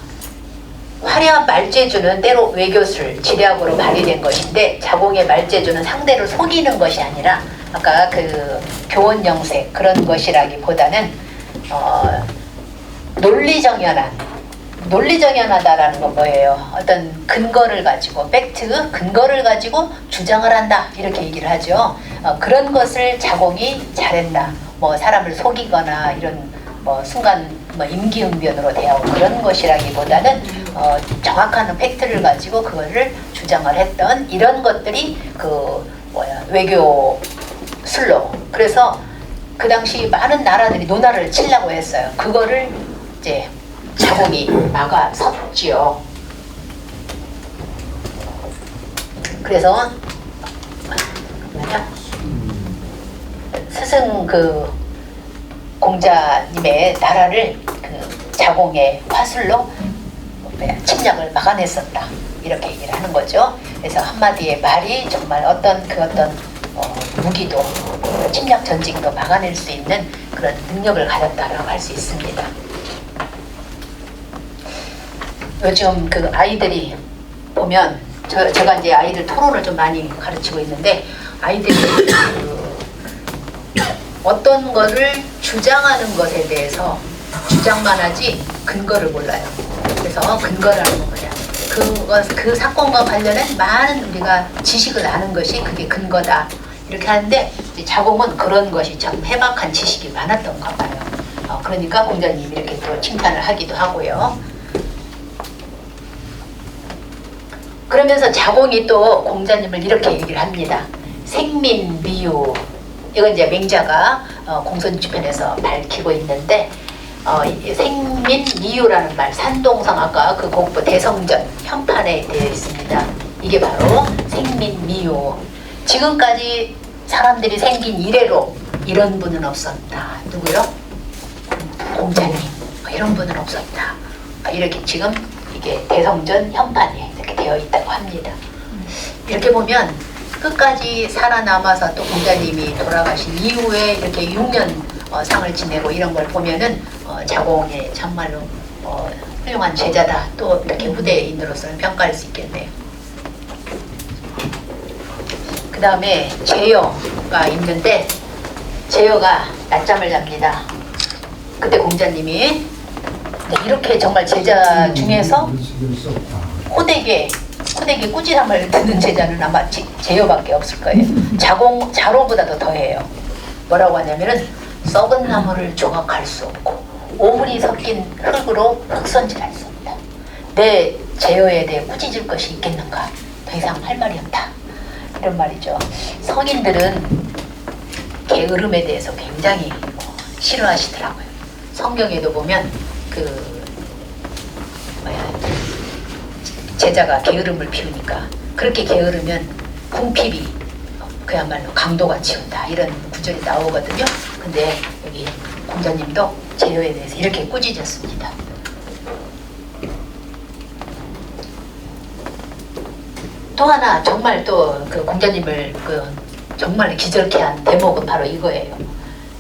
S1: 화려한 말재주는 때로 외교술, 지략으로 발휘된 것인데, 자공의 말재주는 상대를 속이는 것이 아니라 아까 그 교원영색 그런 것이라기보다는 논리정연하다라는 건 뭐예요? 어떤 근거를 가지고, 팩트, 근거를 가지고 주장을 한다, 이렇게 얘기를 하죠. 그런 것을 자공이 잘했다. 뭐 사람을 속이거나 이런 순간 임기응변으로 대하고 그런 것이라기보다는 정확한 팩트를 가지고 그거를 주장을 했던 이런 것들이 외교술로. 그래서 그 당시 많은 나라들이 논하를 치려고 했어요. 그거를 이제 자공이 막아섰지요. 그래서 스승 공자님의 나라를 자공의 화술로 침략을 막아냈었다, 이렇게 얘기를 하는 거죠. 그래서 한마디의 말이 정말 어떤 무기도, 침략 전직도 막아낼 수 있는 그런 능력을 가졌다라고 할 수 있습니다. 요즘 그 아이들이 보면, 제가 이제 아이들 토론을 좀 많이 가르치고 있는데, 아이들이 어떤 거를 주장하는 것에 대해서 주장만 하지 근거를 몰라요. 그래서 근거라는 건 뭐냐, 그 사건과 관련된 많은 우리가 지식을 아는 것이 그게 근거다, 이렇게 하는데, 이제 자공은 그런 것이 참 해박한 지식이 많았던가 봐요. 그러니까 공자님이 이렇게 또 칭찬을 하기도 하고요. 그러면서 자공이 또 공자님을 이렇게 얘기를 합니다. 생민미유. 이건 이제 맹자가 공손주편에서 밝히고 있는데, 생민미유라는 말, 산동성 아까 그 곡부 대성전 현판에 되어 있습니다. 이게 바로 생민미유. 지금까지 사람들이 생긴 이래로 이런 분은 없었다. 누구요? 공자님. 이런 분은 없었다. 이렇게 지금 이게 대성전 현판에 이렇게 되어 있다고 합니다. 이렇게 보면 끝까지 살아남아서 또 공자님이 돌아가신 이후에 이렇게 6년 상을 지내고 이런 걸 보면은 자공의 정말로 훌륭한 제자다. 또 이렇게 후대인으로서는 평가할 수 있겠네요. 그 다음에 제여가 있는데 제여가 낮잠을 잡니다. 그때 공자님이 이렇게 정말 제자 중에서 호되게 꾸지람을 듣는 제자는 아마 제여밖에 없을 거예요. 자로보다도 더해요. 뭐라고 하냐면은 썩은 나무를 조각할 수 없고 오물이 섞인 흙으로 흙손질할 수 없다. 내 제여에 대해 꾸짖을 것이 있겠는가? 더 이상 할 말이 없다. 이런 말이죠. 성인들은 게으름에 대해서 굉장히 싫어하시더라고요. 성경에도 보면 제자가 게으름을 피우니까 그렇게 게으르면 궁핍이 그야말로 강도가 치운다 이런 구절이 나오거든요. 근데 여기 공자님도 제여에 대해서 이렇게 꾸짖었습니다. 또 하나 정말 또 그 공자님을 정말 기절케 한 대목은 바로 이거예요.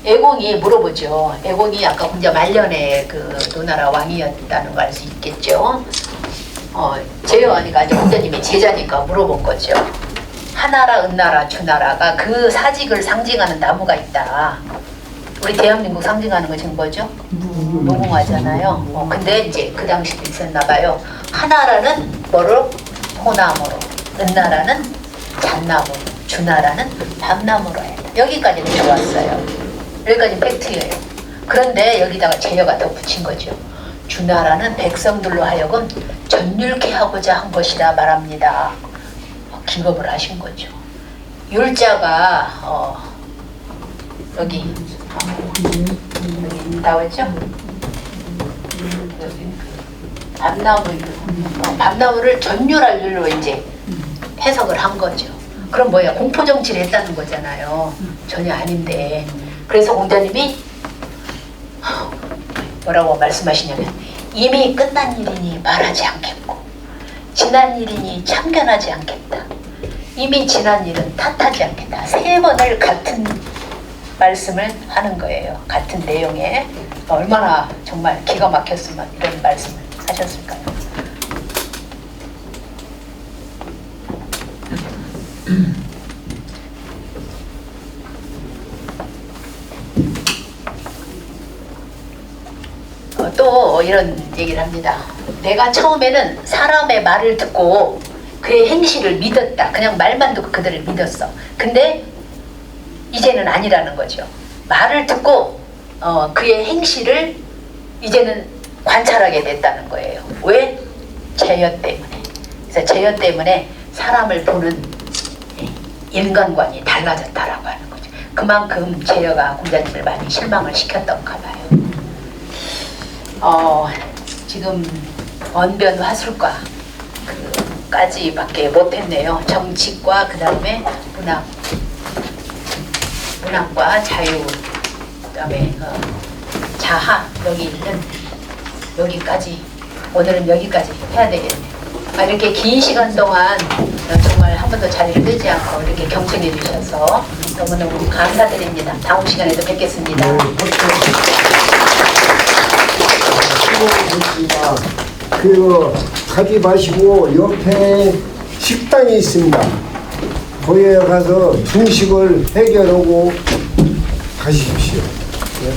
S1: 애공이 물어보죠. 애공이 아까 공자 말년에 노나라 왕이었다는 걸 알 수 있겠죠. 제여하니까 이제 공자님이 제자니까 물어본 거죠. 하나라, 은나라, 주나라가 그 사직을 상징하는 나무가 있다. 우리 대한민국 상징하는 거 지금 뭐죠? 무궁화잖아요. 근데 이제 그 당시도 있었나 봐요. 하나라는 뭐로? 호나무로, 은나라는 잣나무로, 주나라는 밤나무로 해요. 여기까지는 좋았어요. 여기까지 팩트예요. 그런데 여기다가 제여가 덧붙인 거죠. 주나라는 백성들로 하여금 전율케 하고자 한 것이라 말합니다. 기겁을 하신 거죠. 율자가 여기 나왔죠? 밤나무를 전율할 율로 이제 해석을 한 거죠. 그럼 뭐야? 공포정치를 했다는 거잖아요. 전혀 아닌데. 그래서 공자님이 뭐라고 말씀하시냐면 이미 끝난 일이니 말하지 않겠고 지난 일이니 참견하지 않겠다. 이미 지난 일은 탓하지 않겠다. 3번을 같은 말씀을 하는 거예요. 같은 내용에. 얼마나 정말 기가 막혔으면 이런 말씀을 하셨을까요? 또 이런 얘기를 합니다. 내가 처음에는 사람의 말을 듣고 그의 행실을 믿었다. 그냥 말만 듣고 그들을 믿었어. 근데 이제는 아니라는 거죠. 말을 듣고 그의 행실을 이제는 관찰하게 됐다는 거예요. 왜? 제여 때문에. 그래서 제여 때문에 사람을 보는 인간관이 달라졌다라고 하는 거죠. 그만큼 제여가 공자님을 많이 실망을 시켰던가 봐요. 지금 언변 화술과까지밖에 못했네요. 정치과 그 다음에 문학과 자유 그 다음에 자하 여기까지 오늘은 여기까지 해야 되겠네요. 이렇게 긴 시간 동안 정말 한 번도 자리를 뜨지 않고 이렇게 경청해 주셔서 너무너무 감사드립니다. 다음 시간에도 뵙겠습니다.
S7: 그리고 가지 마시고 옆에 식당이 있습니다. 거기에 가서 중식을 해결하고 가십시오. 네.